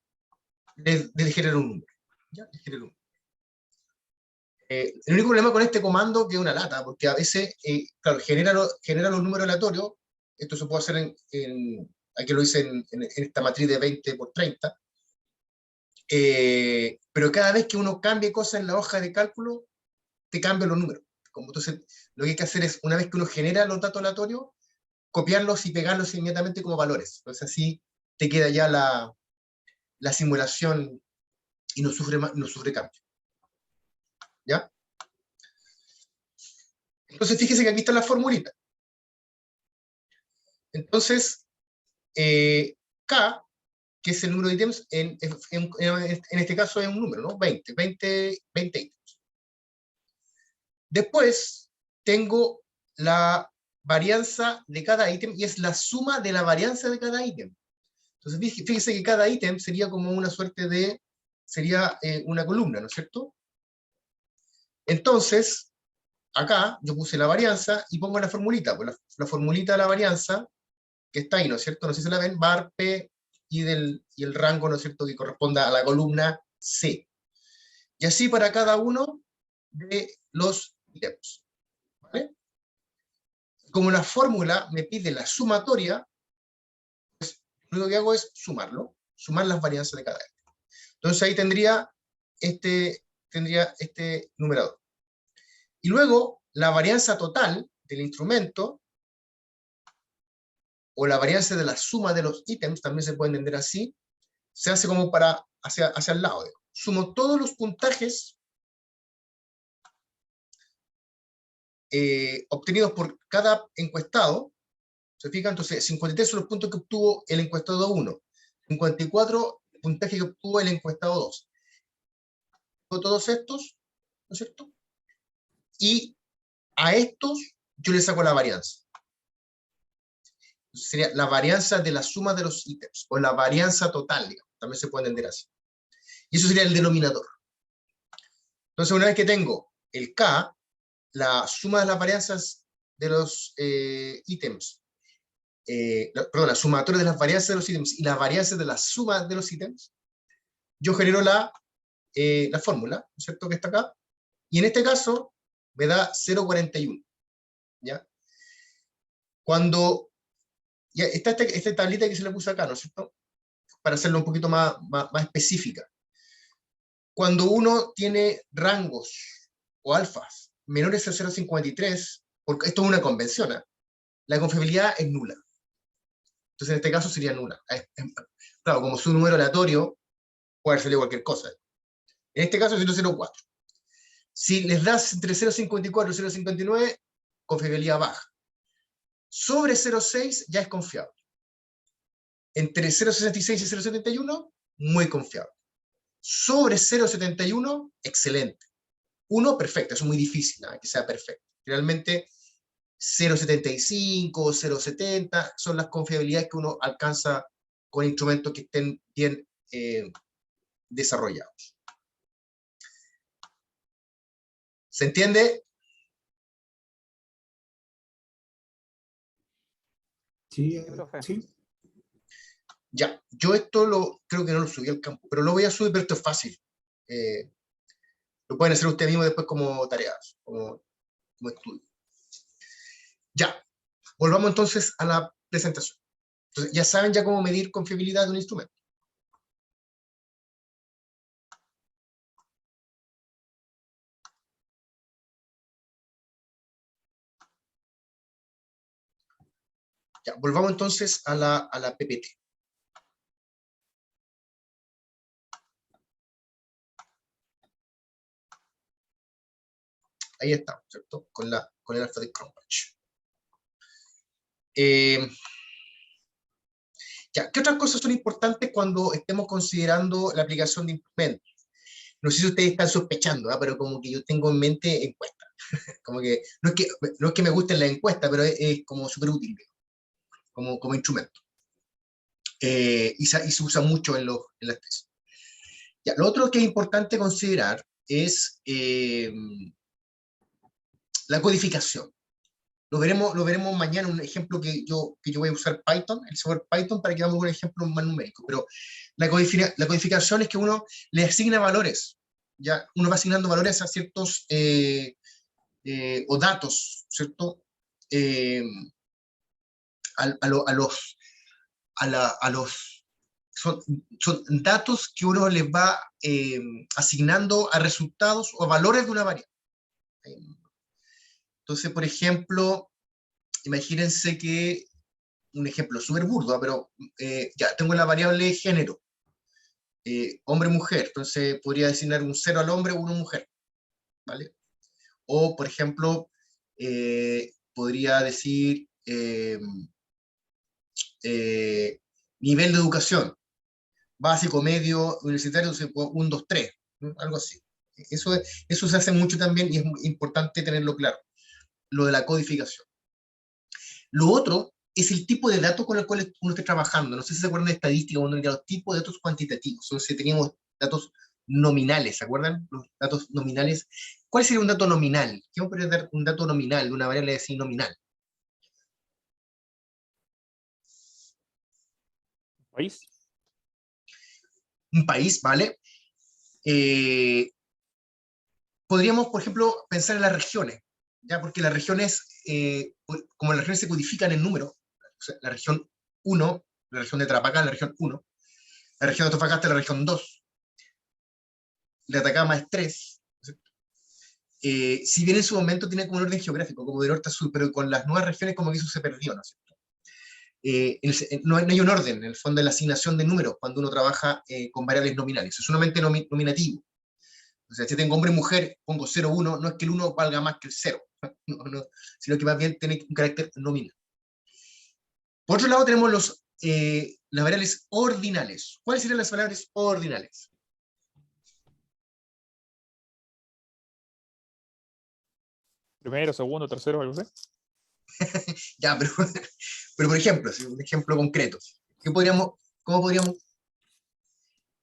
genera un número. ¿Ya? Le genera un número. El único problema con este comando que es una lata, porque a veces, claro, genera los números aleatorios. Esto se puede hacer aquí lo hice en esta matriz de 20 por 30, pero cada vez que uno cambie cosas en la hoja de cálculo, te cambian los números. Entonces, lo que hay que hacer es, una vez que uno genera los datos aleatorios, copiarlos y pegarlos inmediatamente como valores. Entonces así te queda ya la simulación y no sufre cambio. ¿Ya? Entonces fíjese que aquí está la formulita. Entonces, K, que es el número de ítems, en este caso es un número, ¿no? 20 ítems. Después tengo la varianza de cada ítem y es la suma de la varianza de cada ítem. Entonces fíjese que cada ítem sería como una suerte de, sería una columna, ¿no es cierto? Entonces, acá yo puse la varianza y pongo la formulita, pues la formulita de la varianza, que está ahí, ¿no es cierto? No sé si la ven, var P y el rango, ¿no es cierto?, que corresponda a la columna C. Y así para cada uno de los ítems. ¿Vale? Como la fórmula me pide la sumatoria, pues lo único que hago es sumar las varianzas de cada ítem. Entonces ahí tendría este numerador. Y luego, la varianza total del instrumento, o la varianza de la suma de los ítems, también se puede entender así, se hace como hacia el lado. Sumo todos los puntajes obtenidos por cada encuestado. ¿Se fijan? Entonces, 53 son los puntos que obtuvo el encuestado 1, 54 puntajes que obtuvo el encuestado 2. Todos estos, ¿no es cierto? Y a estos yo le saco la varianza. Sería la varianza de la suma de los ítems, o la varianza total, digamos, también se puede entender así. Y eso sería el denominador. Entonces, una vez que tengo el K, la suma de las varianzas de los ítems, perdón, la sumatoria de las varianzas de los ítems y las varianzas de la suma de los ítems, yo genero la fórmula, ¿no es cierto?, que está acá, y en este caso me da 0,41. ¿Ya? Cuando ya está esta tablita que se le puso acá, ¿no es cierto?, para hacerlo un poquito más específica. Cuando uno tiene rangos o alfas menores a 0,53, porque esto es una convención, la confiabilidad es nula. Entonces en este caso sería nula. Claro, como es un número aleatorio, puede salir cualquier cosa. En este caso es 0,04. Si les das entre 0,54 y 0,59, confiabilidad baja. Sobre 0,6 ya es confiable. Entre 0,66 y 0,71, muy confiable. Sobre 0,71, excelente. 1, perfecto, eso es muy difícil, que sea perfecto. Realmente 0,75 o 0,70 son las confiabilidades que uno alcanza con instrumentos que estén bien desarrollados. ¿Se entiende? Sí, profe. sí. Ya, yo esto creo que no lo subí al campo, pero lo voy a subir, pero esto es fácil. Lo pueden hacer ustedes mismos después como tareas, como estudio. Ya, volvamos entonces a la presentación. Entonces, ya saben ya cómo medir confiabilidad de un instrumento. Ya, volvamos entonces a la PPT. Ahí estamos, ¿cierto? Con el alfa de Cronbach. Ya, ¿qué otras cosas son importantes cuando estemos considerando la aplicación de instrumentos? no sé si ustedes están sospechando, pero como que yo tengo en mente encuestas. Como que no es que me gusten las encuestas, pero es como súper útil, como instrumento. Y se usa mucho en las tesis. Ya, lo otro que es importante considerar es la codificación. Lo veremos mañana, un ejemplo que yo voy a usar Python, el software Python, para que veamos un ejemplo más numérico. Pero la codificación es que uno le asigna valores. Ya uno va asignando valores a ciertos o datos, ¿cierto? A los son datos que uno les va asignando a resultados o a valores de una variable. Entonces, por ejemplo, imagínense que, un ejemplo súper burdo, pero ya tengo la variable género, hombre-mujer, entonces podría designar un 0 al hombre o 1 mujer, ¿vale? O, por ejemplo, podría decir nivel de educación, básico, medio, universitario, 1, 2, 3, ¿no? Algo así. Eso se hace mucho también y es muy importante tenerlo claro, lo de la codificación. Lo otro es el tipo de datos con el cual uno está trabajando. No sé si se acuerdan de estadística, cuando los tipos de datos cuantitativos. Entonces teníamos datos nominales, ¿se acuerdan? Los datos nominales. ¿Cuál sería un dato nominal? ¿Qué podría dar un dato nominal de una variable así nominal? ¿País? Un país, ¿vale? Podríamos, por ejemplo, pensar en las regiones, ¿ya? Porque las regiones, como las regiones se codifican en números, o sea, la región 1, la región de Tarapacá, la región 1, la región de Antofagasta, la región 2, la de Atacama es 3. Si bien en su momento tiene como un orden geográfico, como de norte a sur, pero con las nuevas regiones como que eso se perdió, ¿no es cierto? No hay un orden, en el fondo, de la asignación de números cuando uno trabaja con variables nominales, es solamente nominativo. O sea, si tengo hombre y mujer, pongo 0, 1, no es que el 1 valga más que el 0, no, sino que más bien tiene un carácter nominal. Por otro lado, tenemos las variables ordinales. ¿Cuáles serían las variables ordinales? Primero, segundo, tercero, algo así. Ya, pero por ejemplo, un ejemplo concreto. ¿Cómo podríamos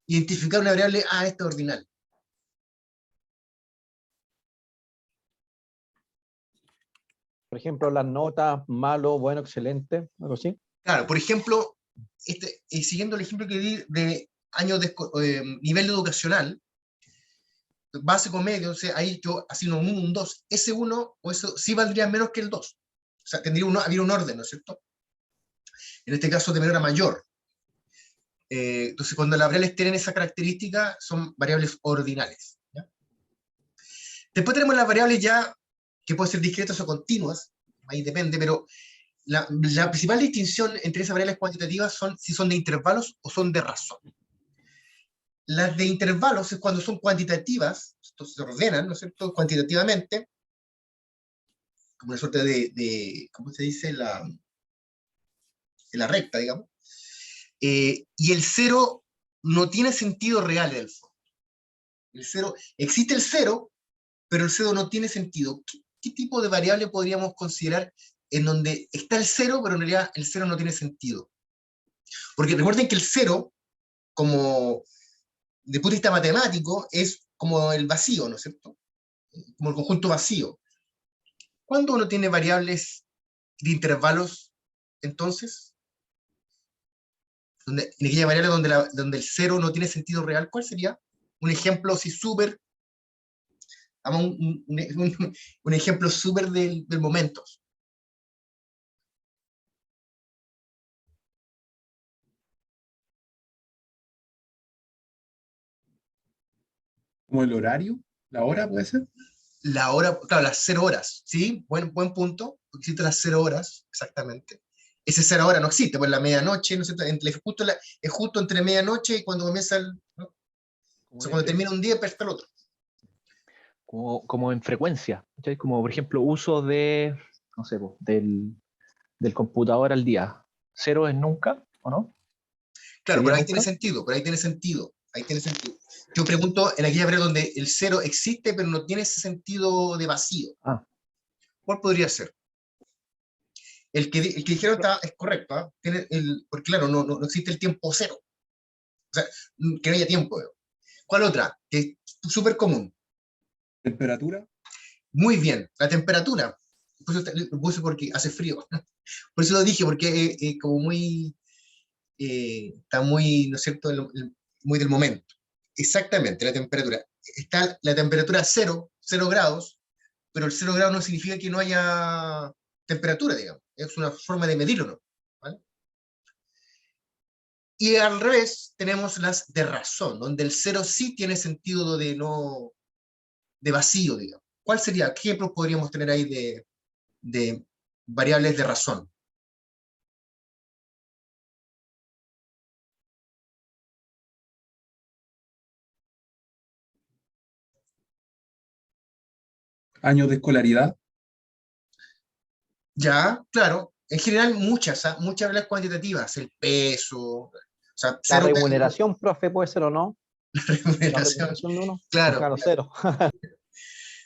identificar una variable? Esta es ordinal. Por ejemplo, las notas, malo, bueno, excelente, algo así. Claro, por ejemplo, siguiendo el ejemplo que di de años de nivel educacional, básico medio, o sea, ahí yo asigno un 1, un 2, ese 1 o eso sí valdría menos que el 2. O sea, habría un orden, ¿no es cierto? En este caso de menor a mayor. Entonces, cuando las variables tienen esa característica, son variables ordinales, ¿ya? Después tenemos las variables ya, que pueden ser discretas o continuas, ahí depende, pero la principal distinción entre esas variables cuantitativas son si son de intervalos o son de razón. Las de intervalos es cuando son cuantitativas, entonces se ordenan, ¿no es cierto?, cuantitativamente, como una suerte ¿cómo se dice? La recta, digamos. Y el 0 no tiene sentido real en el fondo. Existe el 0, pero el 0 no tiene sentido. ¿Qué tipo de variable podríamos considerar en donde está el 0, pero en realidad el 0 no tiene sentido? Porque recuerden que el 0, como de punto de vista matemático, es como el vacío, ¿no es cierto? Como el conjunto vacío. ¿Cuándo uno tiene variables de intervalos, entonces? En aquella variable donde el 0 no tiene sentido real, ¿cuál sería? Un ejemplo así súper, un ejemplo súper del momento. Como el horario, la hora puede ser. La hora, claro, las 0 horas, ¿sí? Buen punto, porque existen las 0 horas, exactamente. Ese 0 hora no existe, pues la medianoche, ¿no es cierto? Es justo entre medianoche y cuando comienza ¿no? O sea, cuando termina un día, empieza el otro. Como en frecuencia, ¿cachai? Como por ejemplo uso de, no sé, po, del computador al día. Cero es nunca, ¿o no? Claro, ¿Sería pero ahí nunca? tiene sentido, pero ahí tiene sentido. ahí tiene sentido. Yo pregunto en aquella variable donde el 0 existe, pero no tiene ese sentido de vacío. Ah. ¿Cuál podría ser? El que dijeron es correcto, ¿ah? Porque claro, no existe el tiempo cero. O sea, que no haya tiempo. ¿Cuál otra? Que es súper común. ¿Temperatura? Muy bien, la temperatura. Por eso lo puse porque hace frío. Por eso lo dije, porque como muy, está muy, ¿no es cierto?, muy del momento. Exactamente, la temperatura. Está la temperatura 0 grados, pero el 0 grados no significa que no haya temperatura, digamos. Es una forma de medirlo, ¿no? ¿Vale? Y al revés, tenemos las de razón, donde el 0 sí tiene sentido de vacío, digamos. ¿Cuál sería? ¿Qué ejemplos podríamos tener ahí de variables de razón? ¿Años de escolaridad? Ya, claro. En general, muchas variables cuantitativas. El peso, o sea, La cero remuneración, profe, puede ser o no. La remuneración. remuneración de uno. Claro, Claro, cero.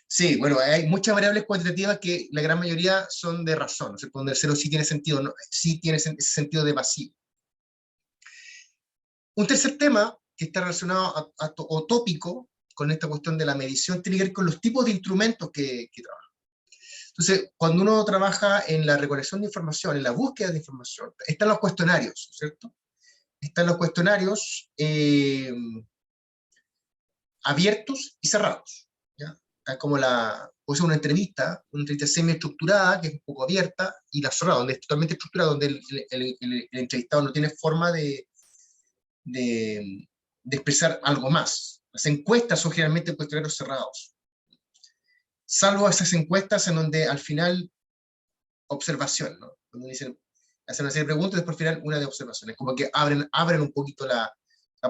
sí, bueno, hay muchas variables cuantitativas que la gran mayoría son de razón, o sea, donde el cero sí tiene sentido, sí tiene ese sentido de vacío. Un tercer tema que está relacionado o tópico con esta cuestión de la medición tiene que ver con los tipos de instrumentos que trabajan. Entonces, cuando uno trabaja en la recolección de información, en la búsqueda de información, están los cuestionarios, ¿cierto? Están los cuestionarios abiertos y cerrados, ¿ya? Como puede ser una entrevista semi-estructurada, que es un poco abierta, y la cerrada, donde es totalmente estructurada, donde el entrevistado no tiene forma de expresar algo más. Las encuestas son generalmente cuestionarios cerrados, salvo esas encuestas en donde al final observación, ¿no? Donde dicen, hacen una serie de preguntas y después al final una de observaciones, como que abren un poquito la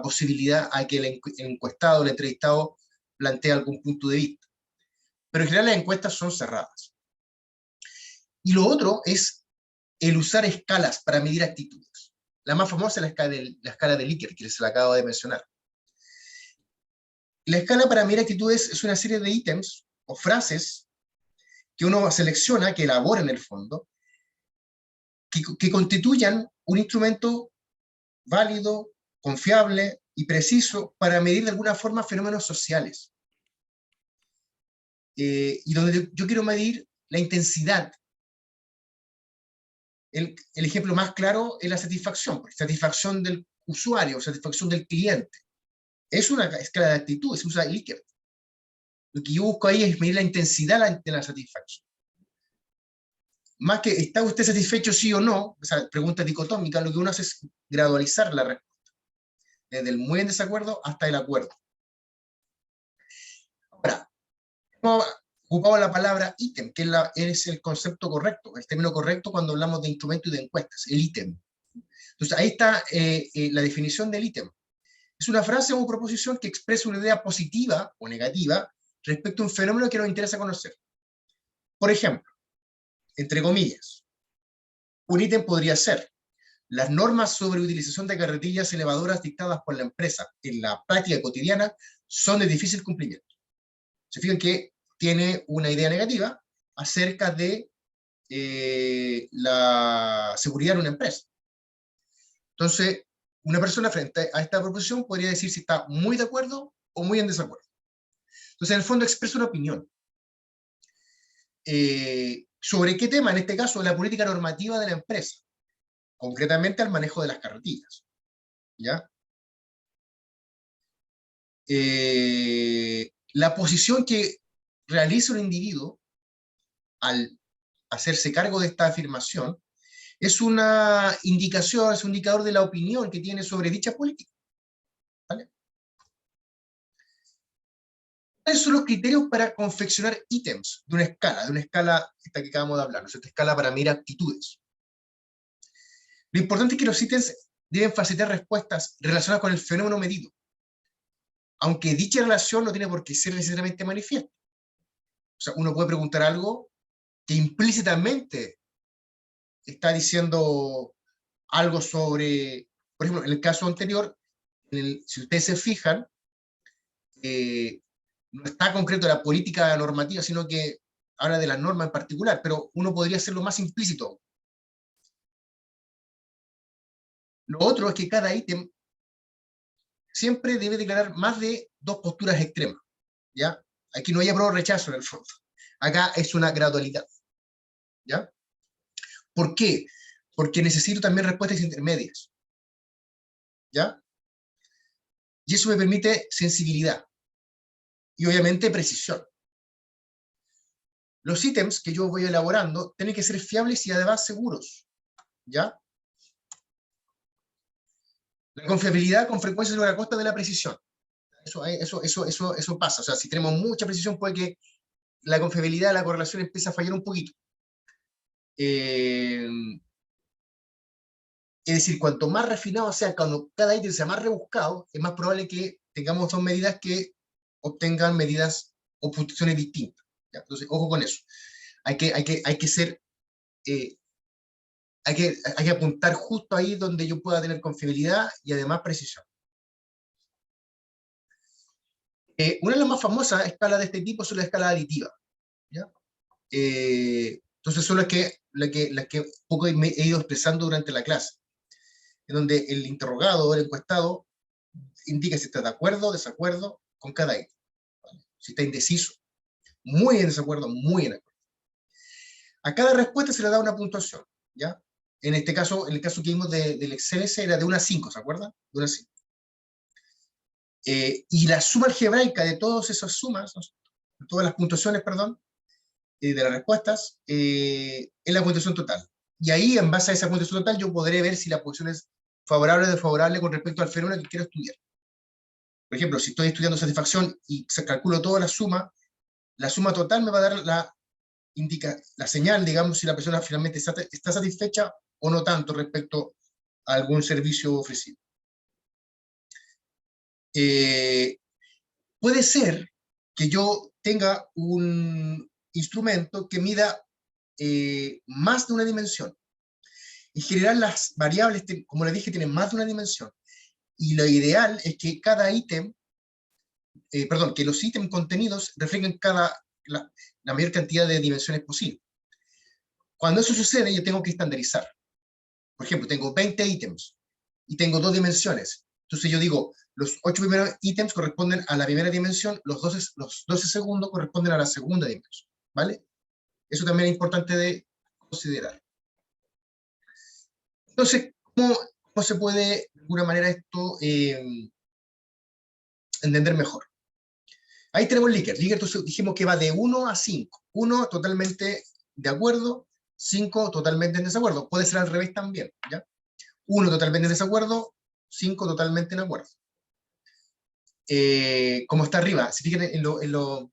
posibilidad a que el encuestado, el entrevistado, plantee algún punto de vista. Pero en general las encuestas son cerradas. Y lo otro es el usar escalas para medir actitudes. La más famosa es la escala de Likert, que se la acabo de mencionar. La escala para medir actitudes es una serie de ítems o frases que uno selecciona, que elabora en el fondo, que constituyan un instrumento válido, confiable y preciso para medir de alguna forma fenómenos sociales. Y donde yo quiero medir la intensidad. El ejemplo más claro es la satisfacción del usuario, satisfacción del cliente. Es una escala de actitud, se usa Likert. Lo que yo busco ahí es medir la intensidad de la satisfacción. Más que, ¿está usted satisfecho sí o no? Esa pregunta dicotómica, lo que uno hace es gradualizar la respuesta. Desde el muy en desacuerdo hasta el acuerdo. Ahora, hemos ocupado la palabra ítem, que es el concepto correcto, el término correcto cuando hablamos de instrumentos y de encuestas, el ítem. Entonces, ahí está la definición del ítem. Es una frase o proposición que expresa una idea positiva o negativa respecto a un fenómeno que nos interesa conocer. Por ejemplo, entre comillas, un ítem podría ser: las normas sobre utilización de carretillas elevadoras dictadas por la empresa en la práctica cotidiana son de difícil cumplimiento. Se fijan que tiene una idea negativa acerca de la seguridad en una empresa. Entonces, una persona frente a esta proposición podría decir si está muy de acuerdo o muy en desacuerdo. Entonces, en el fondo expresa una opinión. ¿Sobre qué tema? En este caso, la política normativa de la empresa, concretamente al manejo de las carretillas. ¿Ya? La posición que realiza un individuo al hacerse cargo de esta afirmación es una indicación, es un indicador de la opinión que tiene sobre dicha política. ¿Vale? ¿Cuáles son los criterios para confeccionar ítems de una escala esta que acabamos de hablar, ¿no? Esta escala para medir actitudes? Lo importante es que los ítems deben facilitar respuestas relacionadas con el fenómeno medido, aunque dicha relación no tiene por qué ser necesariamente manifiesta. O sea, uno puede preguntar algo que implícitamente está diciendo algo sobre, por ejemplo, en el caso anterior, si ustedes se fijan, no está concreto la política normativa, sino que habla de las normas en particular, pero uno podría hacerlo más implícito. Lo otro es que cada ítem siempre debe declarar más de 2 posturas extremas, ¿ya? Aquí no hay apruebo o rechazo en el fondo. Acá es una gradualidad, ¿ya? ¿Por qué? Porque necesito también respuestas intermedias, ¿ya? Y eso me permite sensibilidad y obviamente precisión. Los ítems que yo voy elaborando tienen que ser fiables y además seguros, ¿ya? La confiabilidad con frecuencia es a costa de la precisión. Eso pasa. O sea, si tenemos mucha precisión, puede que la confiabilidad, la correlación empiece a fallar un poquito. Es decir, cuanto más refinado sea, cuando cada ítem sea más rebuscado, es más probable que tengamos 2 medidas que obtengan medidas o puntuaciones distintas, ¿ya? Entonces, ojo con eso. Hay que ser... hay que apuntar justo ahí donde yo pueda tener confiabilidad y además precisión. Una de las más famosas escalas de este tipo son las escalas aditivas, ¿ya? Entonces son las que poco he ido expresando durante la clase, en donde el interrogado o el encuestado indica si está de acuerdo o desacuerdo con cada ítem, ¿vale? Si está indeciso, muy en desacuerdo, muy en acuerdo. A cada respuesta se le da una puntuación, ¿ya? En este caso, en el caso que vimos del XLS era de 1 a 5, ¿se acuerdan? De 1 a 5. Y la suma algebraica de todas esas sumas, todas las puntuaciones, perdón, de las respuestas, es la puntuación total. Y ahí, en base a esa puntuación total, yo podré ver si la puntuación es favorable o desfavorable con respecto al fenómeno que quiero estudiar. Por ejemplo, si estoy estudiando satisfacción y calculo toda la suma total me va a dar la señal, digamos, si la persona finalmente está satisfecha o no tanto respecto a algún servicio ofrecido. Puede ser que yo tenga un instrumento que mida más de una dimensión. En general, las variables, como les dije, tienen más de una dimensión. Y lo ideal es que cada ítem, que los ítems contenidos reflejen la mayor cantidad de dimensiones posible. Cuando eso sucede, yo tengo que estandarizar. Por ejemplo, tengo 20 ítems y tengo 2 dimensiones. Entonces yo digo, los 8 primeros ítems corresponden a la primera dimensión, los 12 segundos corresponden a la segunda dimensión, ¿vale? Eso también es importante de considerar. Entonces, ¿cómo se puede, de alguna manera, esto entender mejor? Ahí tenemos Likert. Likert dijimos que va de 1 a 5. 1 totalmente de acuerdo, 5 totalmente en desacuerdo. Puede ser al revés también, ¿ya? 1 totalmente en desacuerdo, 5 totalmente en acuerdo. Como está arriba, si fijan en los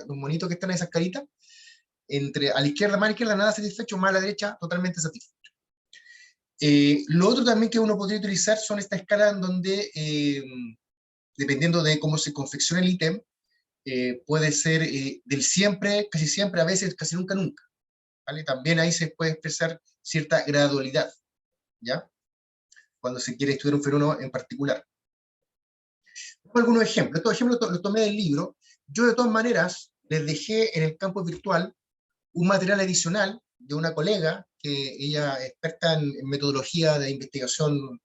monitos que están en esas caritas, a la izquierda, más a la izquierda, nada satisfecho, más a la derecha, totalmente satisfecho. Lo otro también que uno podría utilizar son estas escalas en donde, dependiendo de cómo se confecciona el ítem, puede ser del siempre, casi siempre, a veces casi nunca, nunca, ¿vale? También ahí se puede expresar cierta gradualidad, ¿ya? Cuando se quiere estudiar un fenómeno en particular. Algunos ejemplos. Estos ejemplos los tomé del libro. Yo, de todas maneras, les dejé en el campo virtual un material adicional de una colega, que ella es experta en metodología de investigación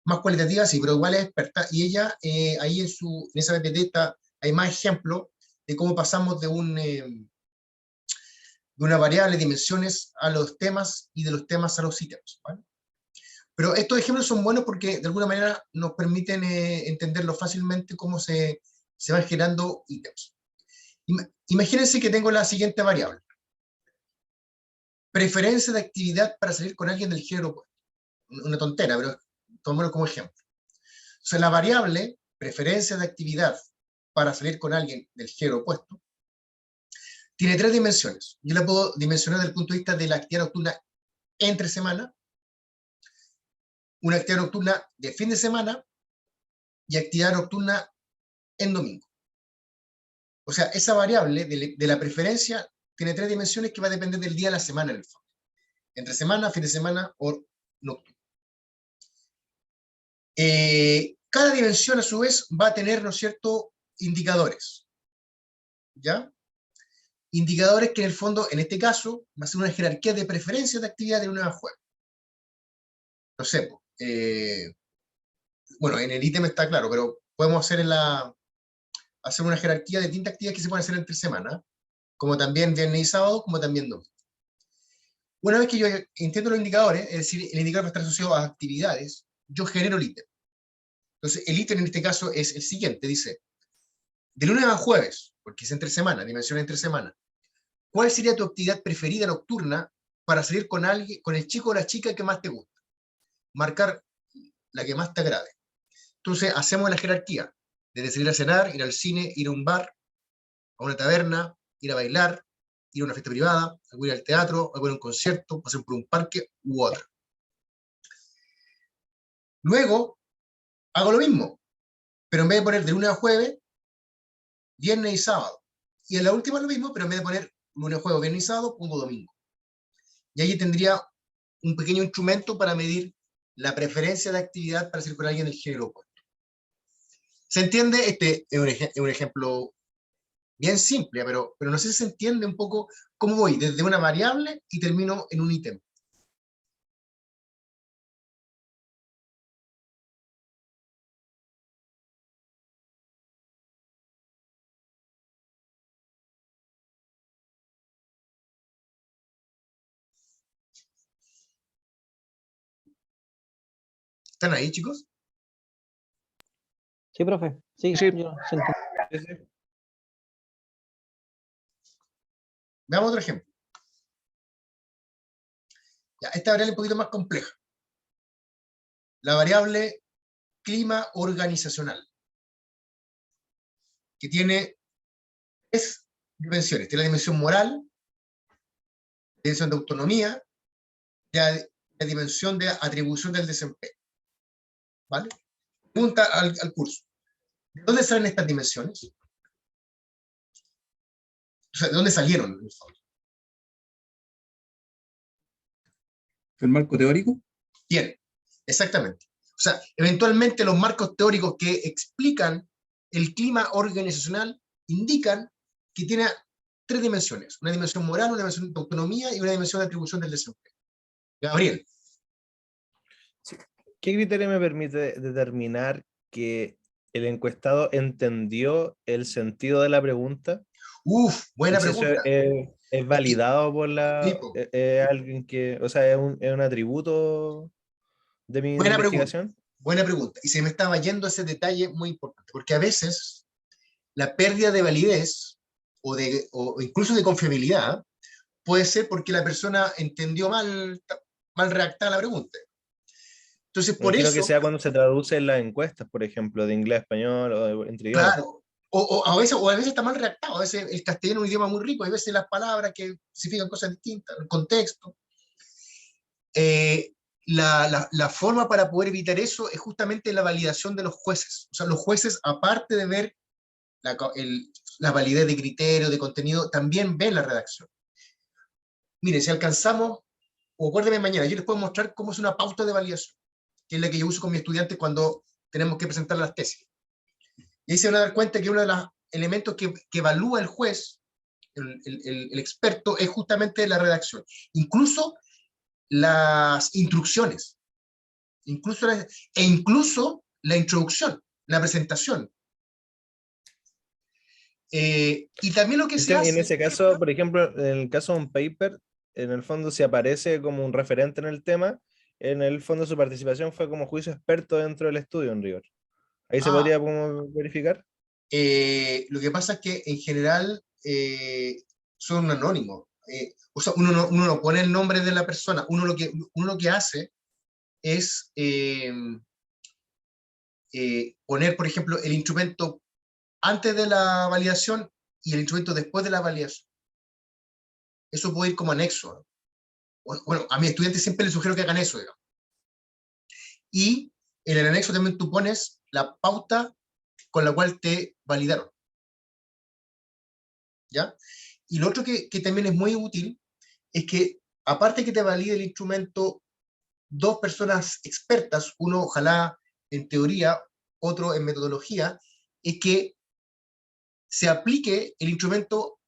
más cualitativa, sí, pero igual es experta, y ella, ahí en esa PPT hay más ejemplos de cómo pasamos de una variable, dimensiones, a los temas, y de los temas a los ítems, ¿vale? Pero estos ejemplos son buenos porque de alguna manera nos permiten entenderlo fácilmente cómo se van generando ítems. Imagínense que tengo la siguiente variable. Preferencia de actividad para salir con alguien del género opuesto. Una tontera, pero tomémoslo como ejemplo. O sea, la variable preferencia de actividad para salir con alguien del género opuesto tiene 3 dimensiones. Yo la puedo dimensionar desde el punto de vista de la actividad nocturna entre semana, una actividad nocturna de fin de semana y actividad nocturna en domingo. O sea, esa variable de la preferencia tiene 3 dimensiones que va a depender del día de la semana en el fondo. Entre semana, fin de semana o nocturno. Cada dimensión, a su vez, va a tener, ¿no es cierto?, indicadores. ¿Ya? Indicadores que en el fondo, en este caso, va a ser una jerarquía de preferencias de actividad de una juego. No sé, bueno, en el ítem está claro, pero podemos hacer una jerarquía de distintas actividades que se pueden hacer entre semana, como también viernes y sábado, como también domingo. Una vez que yo entiendo los indicadores, es decir, el indicador va a estar asociado a actividades, yo genero el ítem. Entonces, el ítem en este caso es el siguiente, dice, de lunes a jueves, porque es entre semana, dimensión entre semana, ¿cuál sería tu actividad preferida nocturna para salir con alguien, con el chico o la chica que más te gusta? Marcar la que más te agrade. Entonces, hacemos la jerarquía, desde salir a cenar, ir al cine, ir a un bar, a una taberna, ir a bailar, ir a una fiesta privada, ir al teatro, a ver un concierto, pasar por un parque u otro. Luego, hago lo mismo, pero en vez de poner de lunes a jueves, viernes y sábado. Y en la última lo mismo, pero en vez de poner lunes, jueves, viernes y sábado, pongo domingo. Y ahí tendría un pequeño instrumento para medir la preferencia de actividad para hacer con alguien del género opuesto. ¿Se entiende? Este es un ejemplo bien simple, pero no sé si se entiende un poco cómo voy desde una variable y termino en un ítem. ¿Están ahí, chicos? Sí, profe. Sí, Sí. yo se entiende. Veamos otro ejemplo. Ya, esta variable es un poquito más compleja. La variable clima organizacional, que tiene 3 dimensiones. Tiene la dimensión moral, la dimensión de autonomía, la dimensión de atribución del desempeño. ¿Vale? Pregunta al curso. ¿De dónde salen estas dimensiones? O sea, ¿de dónde salieron? ¿El marco teórico? Bien, exactamente. O sea, eventualmente los marcos teóricos que explican el clima organizacional indican que tiene 3 dimensiones. Una dimensión moral, una dimensión de autonomía y una dimensión de atribución del desempeño. Gabriel. ¿Qué criterio me permite determinar que el encuestado entendió el sentido de la pregunta? Buena ¿Y si eso pregunta. es validado por Tipo, alguien que, o sea, es un atributo de mi buena pregunta. investigación? Buena pregunta. Y se me estaba yendo ese detalle muy importante, porque a veces la pérdida de validez o incluso de confiabilidad puede ser porque la persona entendió mal redactada la pregunta. Entonces, Me por imagino que eso, sea cuando se traduce en las encuestas, por ejemplo, de inglés a español o entre idiomas. claro, a veces está mal redactado, a veces el castellano es un idioma muy rico, a veces las palabras que significan cosas distintas, el contexto. La forma para poder evitar eso es justamente la validación de los jueces. O sea, los jueces, aparte de ver la validez de criterio, de contenido, también ven la redacción. Miren, si alcanzamos, o acuérdenme mañana, yo les puedo mostrar cómo es una pauta de validación, que es la que yo uso con mis estudiantes cuando tenemos que presentar las tesis. Y ahí se van a dar cuenta que uno de los elementos que evalúa el juez, el experto, es justamente la redacción. Incluso las instrucciones, incluso la introducción, la presentación. Y también lo que se En hace... ese caso, por ejemplo, en el caso de un paper, en el fondo si aparece como un referente en el tema, en el fondo su participación fue como juicio experto dentro del estudio en rigor. Ahí se podría como verificar. Lo que pasa es que en general son anónimos. O sea, uno no pone el nombre de la persona, uno lo que hace es poner, por ejemplo, el instrumento antes de la validación y el instrumento después de la validación. Eso puede ir como anexo. Bueno, a mis estudiantes siempre les sugiero que hagan eso, digamos. Y en el anexo también tú pones la pauta con la cual te validaron. ¿Ya? Y lo otro que también es muy útil es que, aparte que te valide el instrumento 2 personas expertas, uno ojalá en teoría otro en metodología, es que se aplique el instrumento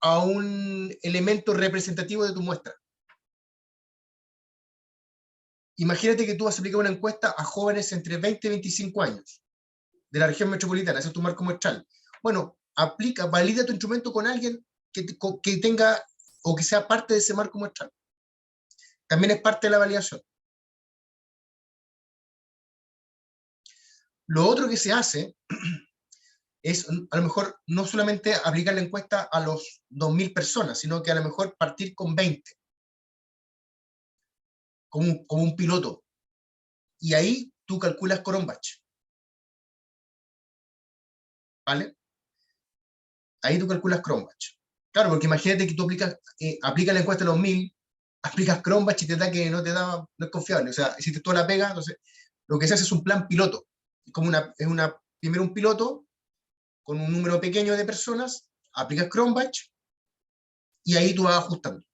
a un elemento representativo de tu muestra. Imagínate que tú vas a aplicar una encuesta a jóvenes entre 20 y 25 años de la región metropolitana, ese es tu marco muestral. Bueno, valida tu instrumento con alguien que tenga o que sea parte de ese marco muestral. También es parte de la validación. Lo otro que se hace es, a lo mejor, no solamente aplicar la encuesta a los 2.000 personas, sino que a lo mejor partir con 20, como un piloto. Y ahí tú calculas Cronbach. ¿Vale? Ahí tú calculas Cronbach. Claro, porque imagínate que tú aplicas la encuesta a los 1.000, aplicas Cronbach y te da que no es confiable. O sea, hiciste toda la pega, entonces lo que se hace es un plan piloto. Es como primero un piloto con un número pequeño de personas, aplicas Cronbach y ahí tú vas ajustando.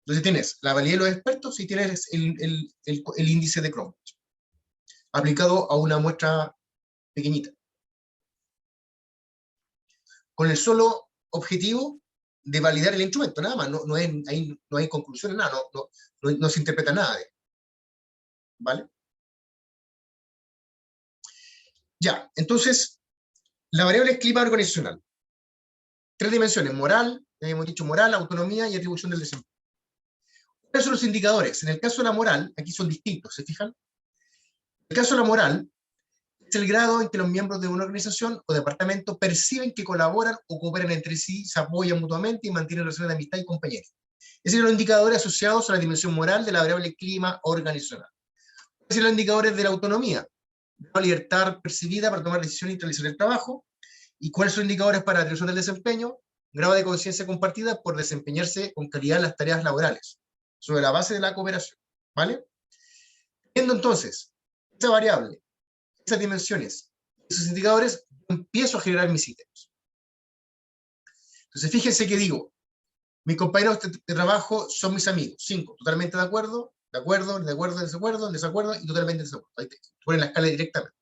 Entonces tienes la validez de los expertos y tienes el índice de Cronbach aplicado a una muestra pequeñita. Con el solo objetivo de validar el instrumento, nada más. Ahí no hay conclusiones, nada, no se interpreta nada de. ¿Vale? Ya, entonces, la variable es clima organizacional. 3 dimensiones: moral, hemos dicho moral, autonomía y atribución del desempeño. ¿Cuáles son los indicadores? En el caso de la moral, aquí son distintos, ¿se fijan? En el caso de la moral, es el grado en que los miembros de una organización o departamento perciben que colaboran o cooperan entre sí, se apoyan mutuamente y mantienen relaciones de amistad y compañerismo. Esos son los indicadores asociados a la dimensión moral de la variable clima organizacional. ¿Cuáles son los indicadores de la autonomía? La libertad percibida para tomar decisiones y realizar el trabajo. ¿Y cuáles son los indicadores para la atribución del desempeño? Grado de conciencia compartida por desempeñarse con calidad en las tareas laborales, sobre la base de la cooperación. ¿Vale? Viendo entonces esta variable, esas dimensiones, esos indicadores, empiezo a generar mis ítems. Entonces fíjense que digo, mis compañeros de trabajo son mis amigos, 5, totalmente de acuerdo, en desacuerdo y totalmente en desacuerdo. Ahí te ponen la escala directamente.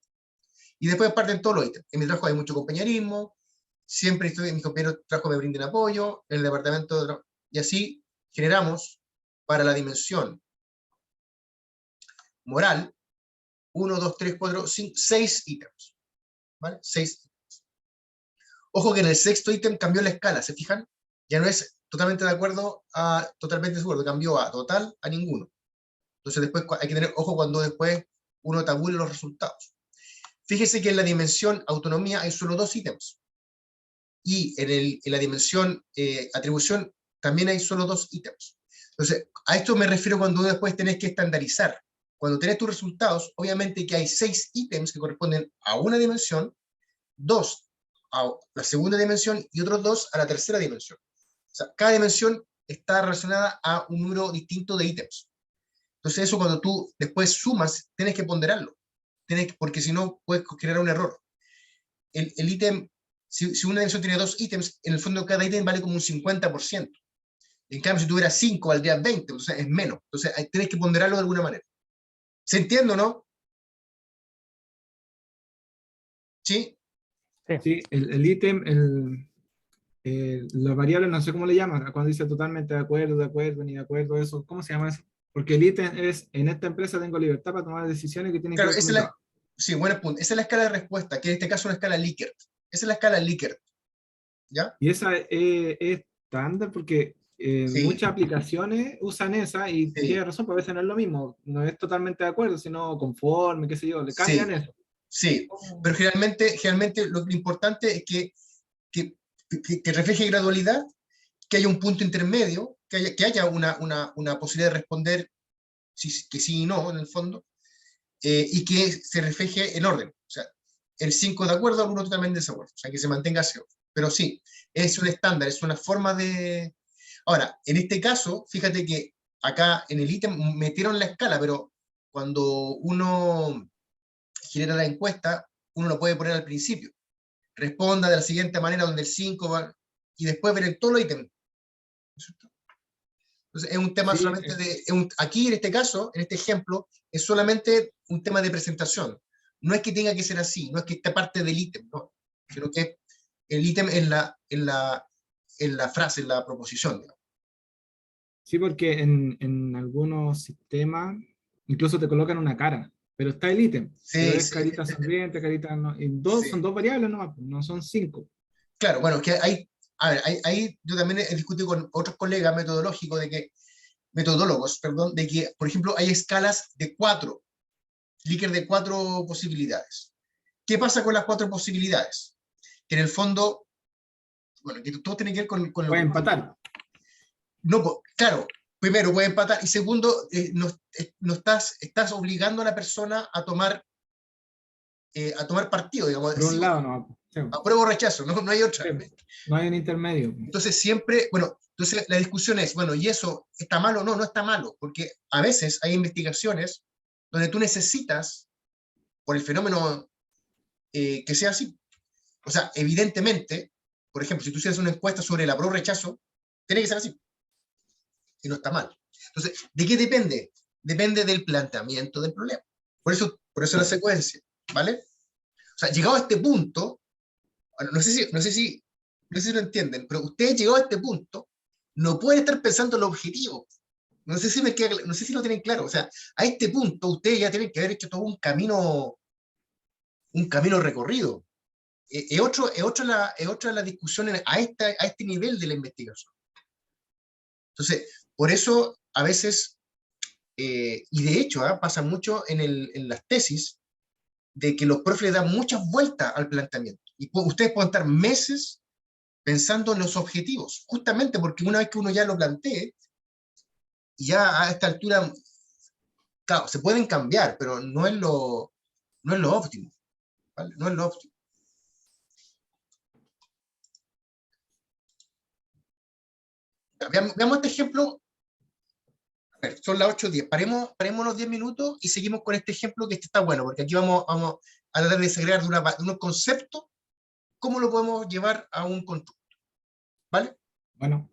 Y después parten todos los ítems. En mi trabajo hay mucho compañerismo, siempre mis compañeros de trabajo me brinden apoyo, en el departamento de trabajo, y así generamos para la dimensión moral 1, 2, 3, 4, 5, 6 ítems. ¿Vale? 6 ítems. Ojo que en el sexto ítem cambió la escala, ¿se fijan? Ya no es totalmente de acuerdo a totalmente de acuerdo, cambió a total a ninguno. Entonces después hay que tener ojo cuando después uno tabule los resultados. Fíjese que en la dimensión autonomía hay solo 2 ítems. Y en la dimensión atribución también hay solo 2 ítems. Entonces, a esto me refiero cuando después tenés que estandarizar. Cuando tenés tus resultados, obviamente que hay 6 ítems que corresponden a una dimensión, 2 a la segunda dimensión y otros 2 a la tercera dimensión. O sea, cada dimensión está relacionada a un número distinto de ítems. Entonces eso cuando tú después sumas, tienes que ponderarlo. Porque si no, puedes generar un error. El ítem, si una dimensión tiene 2 ítems, en el fondo cada ítem vale como un 50%. En cambio, si tuviera 5, valdría 20, entonces es menos. Entonces tienes que ponderarlo de alguna manera. ¿Se entiende o no? ¿Sí? Sí, el ítem, la variable, no sé cómo le llaman, cuando dice totalmente de acuerdo, ni de acuerdo, eso, ¿cómo se llama eso? Porque el ítem es, en esta empresa tengo libertad para tomar decisiones que tienen Claro, que ver con mi trabajo. sí, buen punto. Esa es la escala de respuesta, que en este caso es una escala Likert. Esa es la escala Likert. ¿Ya? Y esa es estándar porque Sí, muchas aplicaciones usan esa y sí, tiene razón, porque a veces no es lo mismo, no es totalmente de acuerdo, sino conforme, qué sé yo, le cambian sí, eso. sí. Pero generalmente lo importante es que refleje gradualidad, que haya un punto intermedio, que haya una posibilidad de responder que sí y no, en el fondo, y que se refleje en orden. O sea, el 5 de acuerdo, el 1 totalmente de desacuerdo. O sea, que se mantenga así. Pero sí, es un estándar, es una forma de... Ahora, en este caso, fíjate que acá en el ítem metieron la escala, pero cuando uno genera la encuesta, uno lo puede poner al principio. Responda de la siguiente manera, donde el 5 va, y después ver en todo el ítem. Entonces, es un tema Sí, solamente de... aquí, en este caso, en este ejemplo, es solamente un tema de presentación. no es que tenga que ser así, no es que esté parte del ítem, no, sino que el ítem en la frase, en la proposición, digamos. Sí, porque en algunos sistemas incluso te colocan una cara, pero está el ítem. Pero Sí, es sí, carita sonriente, carita no, y dos, son sí. dos variables nomás, no son 5. Claro, bueno, que a ver, hay, yo también he discutido con otros colegas metodólogos, perdón, de que, por ejemplo, hay escalas de 4, Likert de 4 posibilidades. ¿Qué pasa con las 4 posibilidades? Que en el fondo, bueno, que todo tiene que ver con lo Puede que... empatar. No, claro, primero puede empatar, y segundo, no estás obligando a la persona a tomar partido, digamos, Por un lado, no. Sí, apruebo o rechazo, no hay otra. sí, no hay un intermedio. Entonces siempre, bueno, entonces la discusión es, bueno, ¿y eso está malo? No, no está malo, porque a veces hay investigaciones donde tú necesitas, por el fenómeno, que sea así. O sea, evidentemente, por ejemplo, si tú haces una encuesta sobre el apruebo o rechazo, tiene que ser así. Y no está mal. Entonces, ¿de qué depende? Depende del planteamiento del problema. Por eso la secuencia, ¿vale? O sea, llegado a este punto, bueno, no sé si lo entienden, pero ustedes llegado a este punto, no pueden estar pensando en el objetivo. No sé si lo tienen claro. O sea, a este punto ustedes ya tienen que haber hecho todo un camino recorrido. Es otra la discusión a este nivel de la investigación. Entonces, por eso a veces, y de hecho pasa mucho en las tesis, de que los profes le dan muchas vueltas al planteamiento. Y ustedes pueden estar meses pensando en los objetivos, justamente porque una vez que uno ya lo plantee, ya a esta altura, claro, se pueden cambiar, pero no es lo óptimo, ¿vale? No es lo óptimo. Veamos este ejemplo. A ver, son las 8:10. Paremos los 10 minutos y seguimos con este ejemplo, que este está bueno, porque aquí vamos a tratar de desagregar de unos conceptos, cómo lo podemos llevar a un constructo. ¿Vale? Bueno,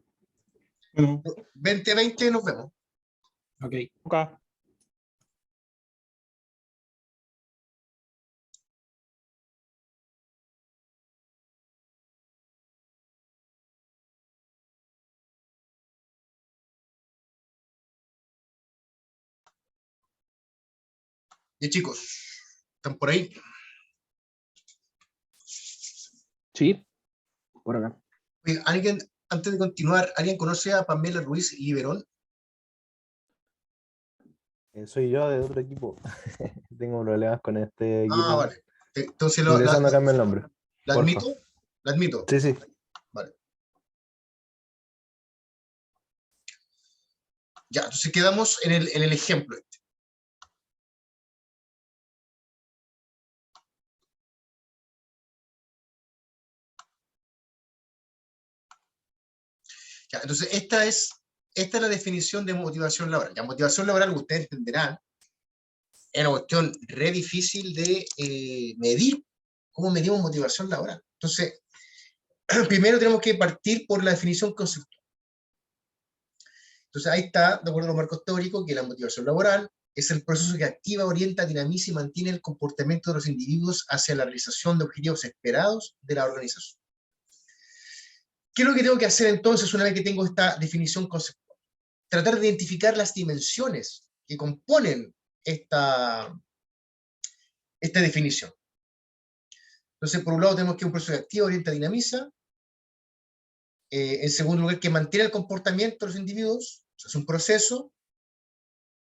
Bueno, 2020, nos vemos. ok. Ok. Y chicos, ¿están por ahí? Sí, por acá. Oye, ¿alguien, antes de continuar, alguien conoce a Pamela Ruiz Liberón? Soy yo de otro equipo. Tengo problemas con este equipo. Vale. Entonces Ingresando a cambiar el nombre. ¿la Porfa. admito? ¿La admito? Sí, sí. Vale. Ya, entonces quedamos en el ejemplo. Ya, entonces esta es la definición de motivación laboral. La motivación laboral, ustedes entenderán, es una cuestión re difícil de medir. ¿Cómo medimos motivación laboral? Entonces, primero tenemos que partir por la definición conceptual. Entonces ahí está, de acuerdo a los marcos teóricos, que la motivación laboral es el proceso que activa, orienta, dinamiza y mantiene el comportamiento de los individuos hacia la realización de objetivos esperados de la organización. ¿Qué es lo que tengo que hacer entonces una vez que tengo esta definición conceptual? Tratar de identificar las dimensiones que componen esta definición. Entonces, por un lado tenemos que un proceso que activa, orienta, dinamiza. En segundo lugar, que mantiene el comportamiento de los individuos. O sea, es un proceso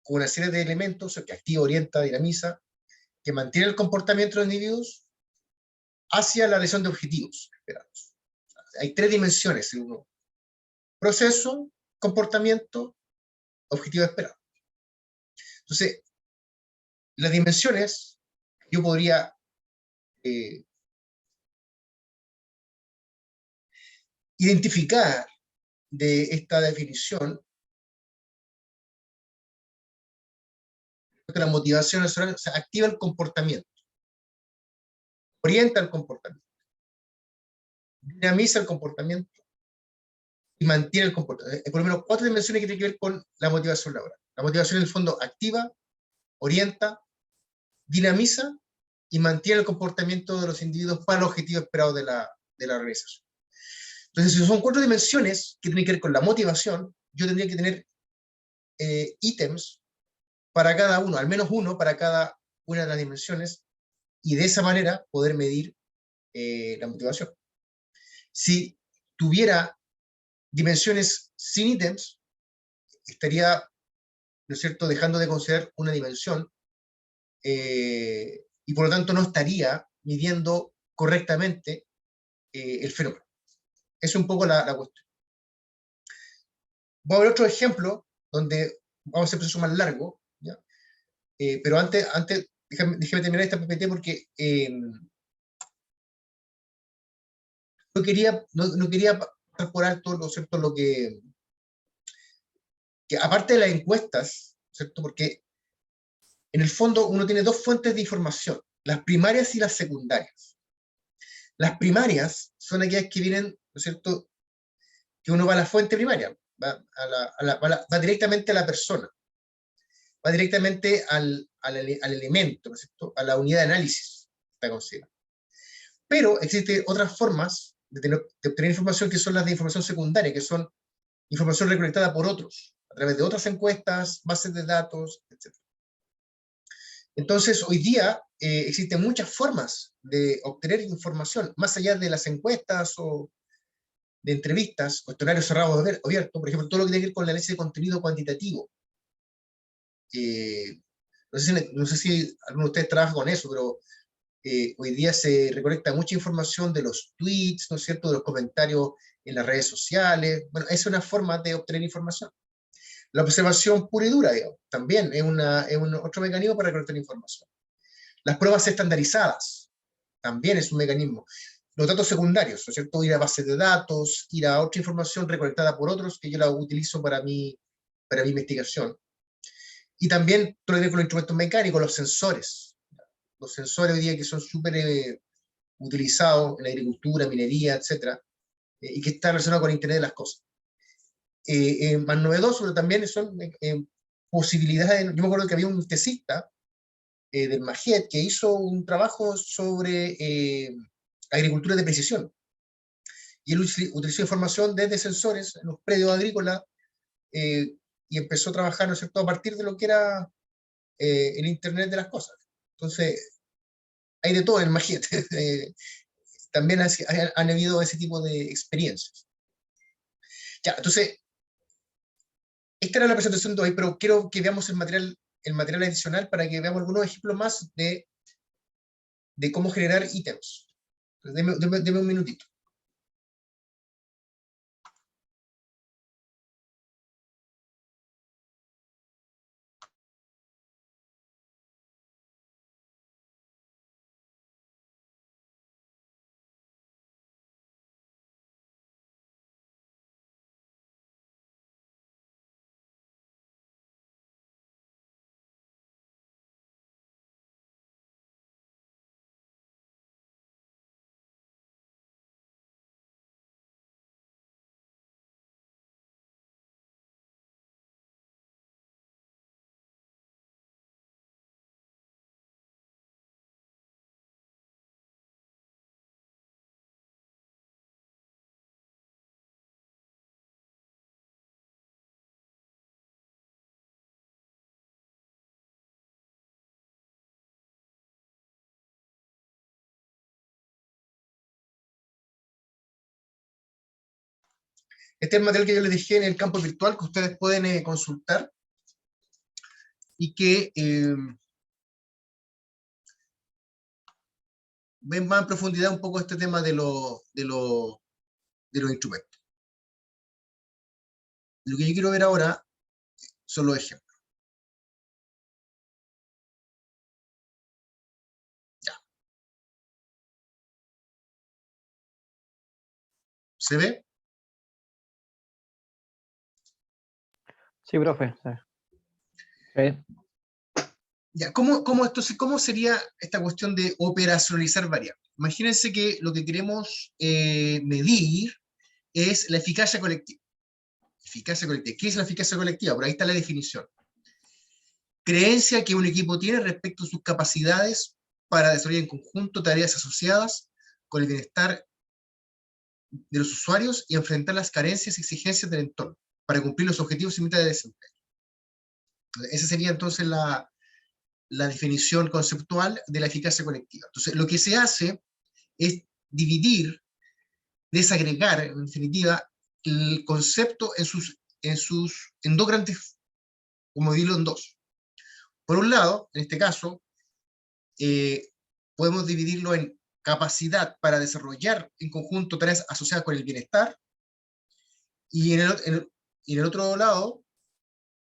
con una serie de elementos que activa, orienta, dinamiza, que mantiene el comportamiento de los individuos hacia la realización de objetivos esperados. Hay 3 dimensiones en uno: proceso, comportamiento, objetivo esperado. Entonces, las dimensiones yo podría identificar de esta definición que la motivación nacional, o sea, activa el comportamiento, orienta el comportamiento, dinamiza el comportamiento y mantiene el comportamiento. Por lo menos 4 dimensiones que tienen que ver con la motivación laboral. La motivación en el fondo activa, orienta, dinamiza y mantiene el comportamiento de los individuos para el objetivo esperado de la organización. Entonces, si son 4 dimensiones que tienen que ver con la motivación, yo tendría que tener ítems para cada uno, al menos uno para cada una de las dimensiones, y de esa manera poder medir la motivación. Si tuviera dimensiones sin ítems, estaría, ¿no es cierto?, dejando de considerar una dimensión, y por lo tanto no estaría midiendo correctamente el fenómeno. Es un poco la cuestión. Voy a ver otro ejemplo donde vamos a hacer un proceso más largo, ¿ya? Pero antes déjame terminar esta PPT porque no quería pasar por alto, ¿no es cierto?, lo que aparte de las encuestas, ¿cierto?, porque en el fondo uno tiene 2 fuentes de información, las primarias y las secundarias. Las primarias son aquellas que vienen, ¿no es cierto?, que uno va a la fuente primaria, va directamente a la persona, va directamente al elemento, ¿no es cierto?, a la unidad de análisis, está considerado. Pero existen otras formas de obtener información que son las de información secundaria, que son información recolectada por otros, a través de otras encuestas, bases de datos, etc. Entonces, hoy día existen muchas formas de obtener información, más allá de las encuestas o de entrevistas, cuestionarios cerrados abiertos, por ejemplo, todo lo que tiene que ver con el análisis de contenido cuantitativo. No sé si alguno de ustedes trabaja con eso, pero hoy día se recolecta mucha información de los tweets, ¿no es cierto?, de los comentarios en las redes sociales. Bueno, es una forma de obtener información. La observación pura y dura, digamos, también es otro mecanismo para recolectar información. Las pruebas estandarizadas, también es un mecanismo. Los datos secundarios, ¿no es cierto?, ir a bases de datos, ir a otra información recolectada por otros, que yo la utilizo para mi investigación. Y también todo lo que tiene con los instrumentos mecánicos, los sensores. Los sensores hoy día que son súper utilizados en la agricultura, minería, etc., y que están relacionados con el Internet de las cosas. Más novedoso, pero también son posibilidades. Yo me acuerdo que había un tesista del MAGET que hizo un trabajo sobre agricultura de precisión. Y él utilizó información desde sensores en los predios agrícolas y empezó a trabajar, ¿no es cierto?, a partir de lo que era el Internet de las cosas. Entonces, hay de todo en el MAGET. También han habido ese tipo de experiencias. Ya, entonces, esta era la presentación de hoy, pero quiero que veamos el material adicional para que veamos algunos ejemplos más de cómo generar ítems. Deme un minutito. Este es el material que yo les dejé en el campo virtual que ustedes pueden consultar y que ven más en profundidad un poco este tema de los instrumentos. Lo que yo quiero ver ahora son los ejemplos. Ya. ¿Se ve? Sí, profe. Sí. Ya, ¿cómo sería esta cuestión de operacionalizar variables? Imagínense que lo que queremos medir es la eficacia colectiva. Eficacia colectiva. ¿Qué es la eficacia colectiva? Por ahí está la definición. Creencia que un equipo tiene respecto a sus capacidades para desarrollar en conjunto tareas asociadas con el bienestar de los usuarios y enfrentar las carencias y exigencias del entorno para cumplir los objetivos y metas de desempeño. Esa sería entonces la definición conceptual de la eficacia colectiva. Entonces, lo que se hace es dividir, desagregar, en definitiva, el concepto en dos grandes, como dividirlo en dos. Por un lado, en este caso, podemos dividirlo en capacidad para desarrollar en conjunto tareas asociadas con el bienestar, y en el otro lado,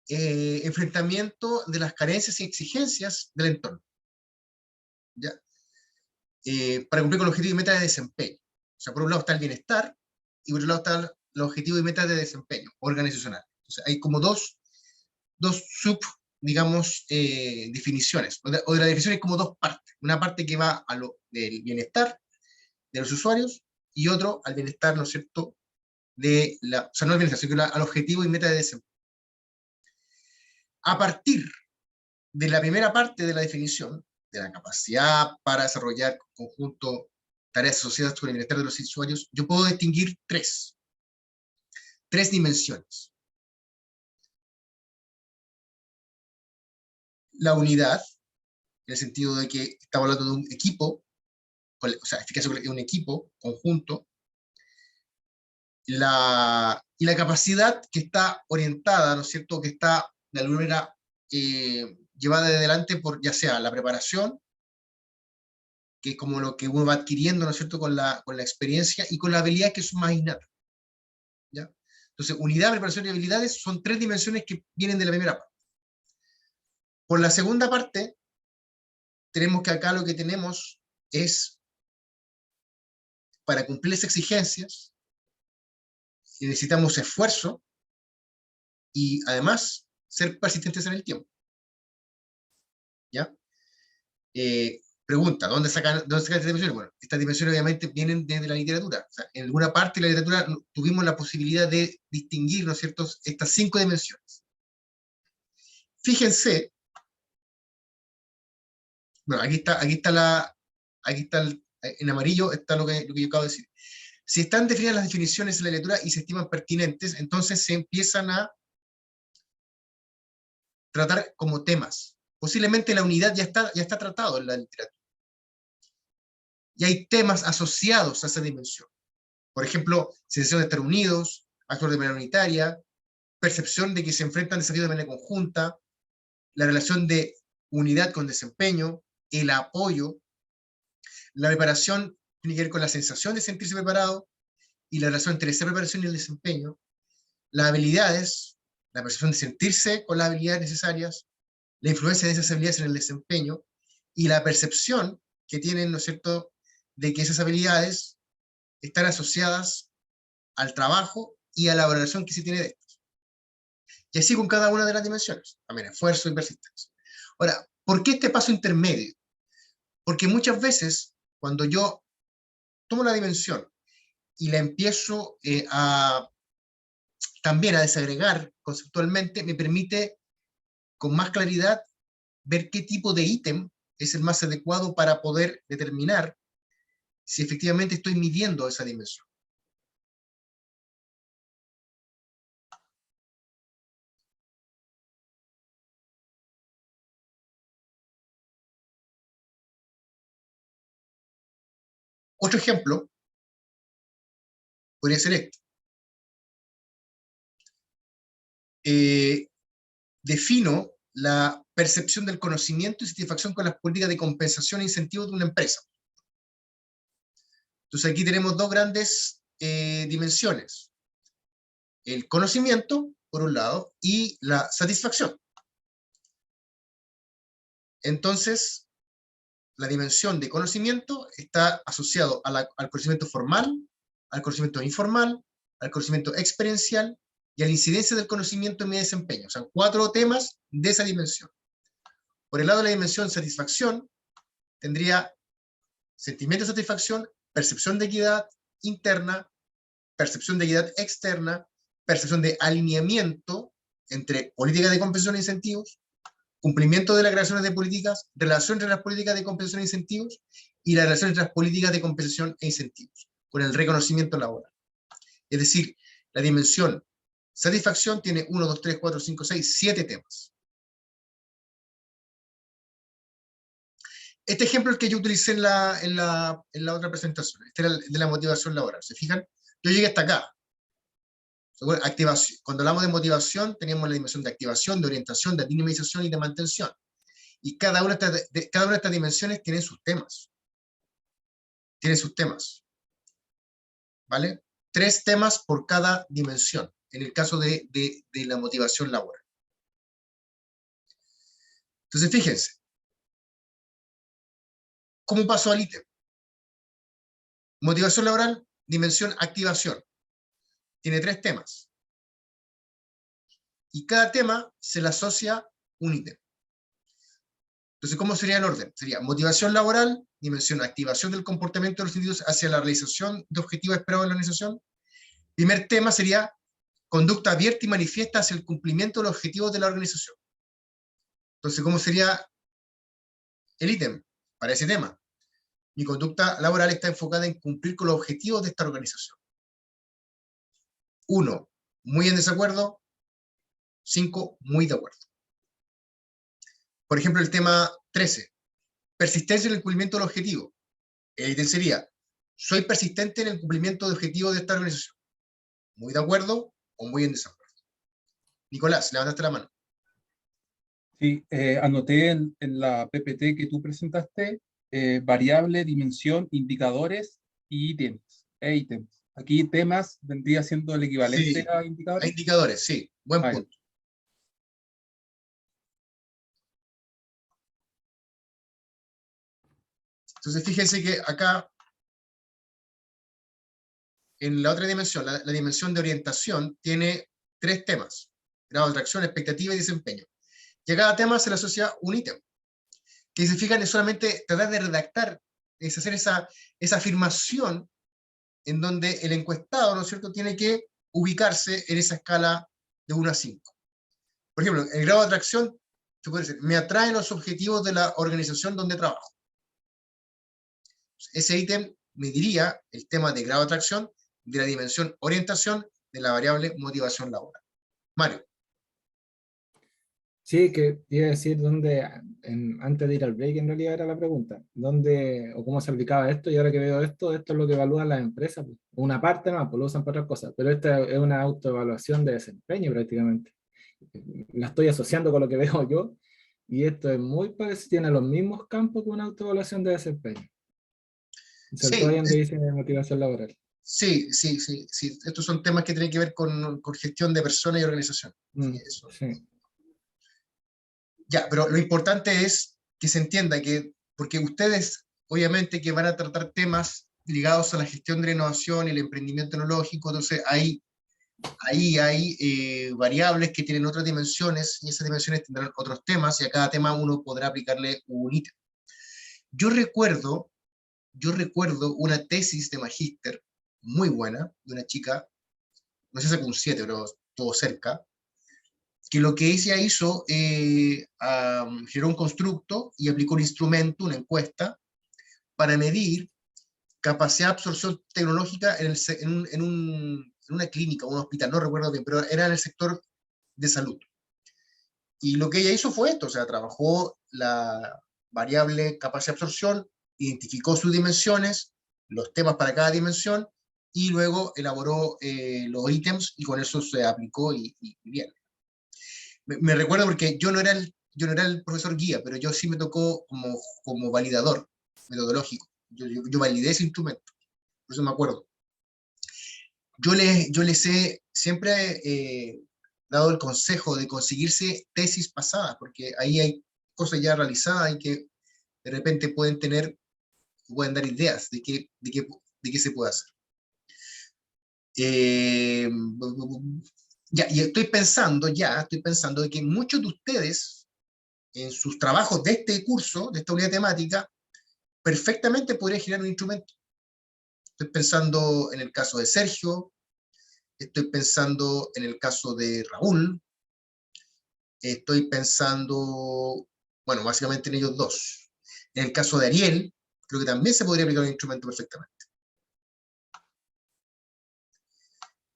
enfrentamiento de las carencias y exigencias del entorno, ¿ya? Para cumplir con los objetivos y metas de desempeño. O sea, por un lado está el bienestar, y por otro lado están los objetivos y metas de desempeño organizacional. Entonces, hay como dos digamos, definiciones, o de la definición hay como dos partes. Una parte que va a lo del bienestar de los usuarios, y otro al bienestar, ¿no es cierto?, o sea, no al bienestar, sino al objetivo y meta de desempeño. A partir de la primera parte de la definición, de la capacidad para desarrollar conjunto tareas asociadas con el bienestar de los usuarios, yo puedo distinguir tres dimensiones. La unidad, en el sentido de que estamos hablando de un equipo, o sea, eficacia de un equipo, conjunto, y la capacidad que está orientada, ¿no es cierto?, que está de alguna manera llevada adelante por ya sea la preparación, que es como lo que uno va adquiriendo, ¿no es cierto?, con la experiencia, y con la habilidad que son más innatas, ¿ya? Entonces, unidad, preparación y habilidades son tres dimensiones que vienen de la primera parte. Por la segunda parte, tenemos que acá lo que tenemos es, para cumplir las exigencias, necesitamos esfuerzo, y además ser persistentes en el tiempo, ¿ya? Pregunta, ¿dónde sacan estas dimensiones? Bueno, estas dimensiones obviamente vienen desde la literatura. O sea, en alguna parte de la literatura tuvimos la posibilidad de distinguir, ¿no es cierto?, estas 5 dimensiones. Fíjense, bueno, aquí está en amarillo está lo que yo acabo de decir. Si están definidas las definiciones en la literatura y se estiman pertinentes, entonces se empiezan a tratar como temas. Posiblemente la unidad ya está tratado en la literatura. Y hay temas asociados a esa dimensión. Por ejemplo, sensación de estar unidos, actuar de manera unitaria, percepción de que se enfrentan desafíos de manera conjunta, la relación de unidad con desempeño, el apoyo, la preparación tiene que ver con la sensación de sentirse preparado, y la relación entre esa preparación y el desempeño, las habilidades, la percepción de sentirse con las habilidades necesarias, la influencia de esas habilidades en el desempeño, y la percepción que tienen, ¿no es cierto?, de que esas habilidades están asociadas al trabajo y a la valoración que se tiene de estos. Y así con cada una de las dimensiones, también esfuerzo y persistencia. Ahora, ¿por qué este paso intermedio? Porque muchas veces, cuando yo tomo la dimensión y la empiezo también a desagregar conceptualmente, me permite con más claridad ver qué tipo de ítem es el más adecuado para poder determinar si efectivamente estoy midiendo esa dimensión. Otro ejemplo podría ser este. Defino la percepción del conocimiento y satisfacción con las políticas de compensación e incentivos de una empresa. Entonces aquí tenemos dos grandes dimensiones. El conocimiento, por un lado, y la satisfacción. Entonces, la dimensión de conocimiento está asociado al conocimiento formal, al conocimiento informal, al conocimiento experiencial y a la incidencia del conocimiento en mi desempeño. O sea, 4 temas de esa dimensión. Por el lado de la dimensión satisfacción, tendría sentimiento de satisfacción, percepción de equidad interna, percepción de equidad externa, percepción de alineamiento entre políticas de compensación e incentivos, cumplimiento de las creaciones de políticas, relación entre las políticas de compensación e incentivos, y la relación entre las políticas de compensación e incentivos, con el reconocimiento laboral. Es decir, la dimensión satisfacción tiene 1, 2, 3, 4, 5, 6, 7 temas. Este ejemplo es el que yo utilicé en la otra presentación. Este era el de la motivación laboral. ¿Se fijan? Yo llegué hasta acá. Activación. Cuando hablamos de motivación, teníamos la dimensión de activación, de orientación, de dinamización y de mantención. Y cada una de estas dimensiones tiene sus temas. Tiene sus temas. ¿Vale? 3 temas por cada dimensión, en el caso de la motivación laboral. Entonces, fíjense. ¿Cómo pasó al ítem? Motivación laboral, dimensión activación. Tiene 3 temas. Y cada tema se le asocia un ítem. Entonces, ¿cómo sería el orden? Sería motivación laboral, dimensión activación del comportamiento de los individuos hacia la realización de objetivos esperados en la organización. Primer tema sería conducta abierta y manifiesta hacia el cumplimiento de los objetivos de la organización. Entonces, ¿cómo sería el ítem para ese tema? Mi conducta laboral está enfocada en cumplir con los objetivos de esta organización. 1, muy en desacuerdo. 5, muy de acuerdo. Por ejemplo, el tema 13, persistencia en el cumplimiento del objetivo. El ítem sería, soy persistente en el cumplimiento de objetivos de esta organización. ¿Muy de acuerdo o muy en desacuerdo? Nicolás, levantaste la mano. Sí, anoté en la PPT que tú presentaste variable, dimensión, indicadores y ítems. Ítems. Aquí temas vendría siendo el equivalente Sí, a a indicadores. indicadores, sí. Buen Ah, punto. Entonces, fíjense que acá, en la otra dimensión, la dimensión de orientación, tiene 3 temas. Grado de atracción, expectativa y desempeño. Y a cada tema se le asocia un ítem. Que se fijan es solamente tratar de redactar, es hacer esa afirmación en donde el encuestado, ¿no es cierto?, tiene que ubicarse en esa escala de 1 a 5. Por ejemplo, el grado de atracción, se puede decir, me atraen los objetivos de la organización donde trabajo. Ese ítem me diría el tema de grado de atracción, de la dimensión orientación, de la variable motivación laboral. Mario. Sí, que iba a decir dónde, antes de ir al break en realidad era la pregunta, dónde o cómo se aplicaba esto, y ahora que veo esto es lo que evalúan las empresas, pues. Una parte no, pues lo usan para otras cosas, pero esta es una autoevaluación de desempeño prácticamente. La estoy asociando con lo que veo yo, y esto es muy parecido, tiene los mismos campos que una autoevaluación de desempeño. Sobre todo ahí Sí, donde dice motivación laboral. sí. Estos son temas que tienen que ver con gestión de personas y organización. Sí, eso. Sí. Ya, pero lo importante es que se entienda que, porque ustedes obviamente que van a tratar temas ligados a la gestión de la innovación y el emprendimiento tecnológico, entonces ahí hay variables que tienen otras dimensiones, y esas dimensiones tendrán otros temas, y a cada tema uno podrá aplicarle un ítem. Yo recuerdo una tesis de magíster muy buena, de una chica, no sé si sacó un 7, pero todo cerca, que lo que ella hizo, generó un constructo y aplicó un instrumento, una encuesta, para medir capacidad de absorción tecnológica en una clínica, un hospital, no recuerdo bien, pero era en el sector de salud. Y lo que ella hizo fue esto, o sea, trabajó la variable capacidad de absorción, identificó sus dimensiones, los temas para cada dimensión, y luego elaboró los ítems, y con eso se aplicó y bien. Me recuerdo porque yo no era el profesor guía, pero yo sí me tocó como validador metodológico. Yo validé ese instrumento, por eso me acuerdo. Yo les he siempre dado el consejo de conseguirse tesis pasadas, porque ahí hay cosas ya realizadas y que de repente pueden dar ideas de qué se puede hacer. Y estoy pensando de que muchos de ustedes, en sus trabajos de este curso, de esta unidad temática, perfectamente podrían generar un instrumento. Estoy pensando en el caso de Sergio, estoy pensando en el caso de Raúl, estoy pensando, bueno, básicamente en ellos dos. En el caso de Ariel, creo que también se podría aplicar un instrumento perfectamente.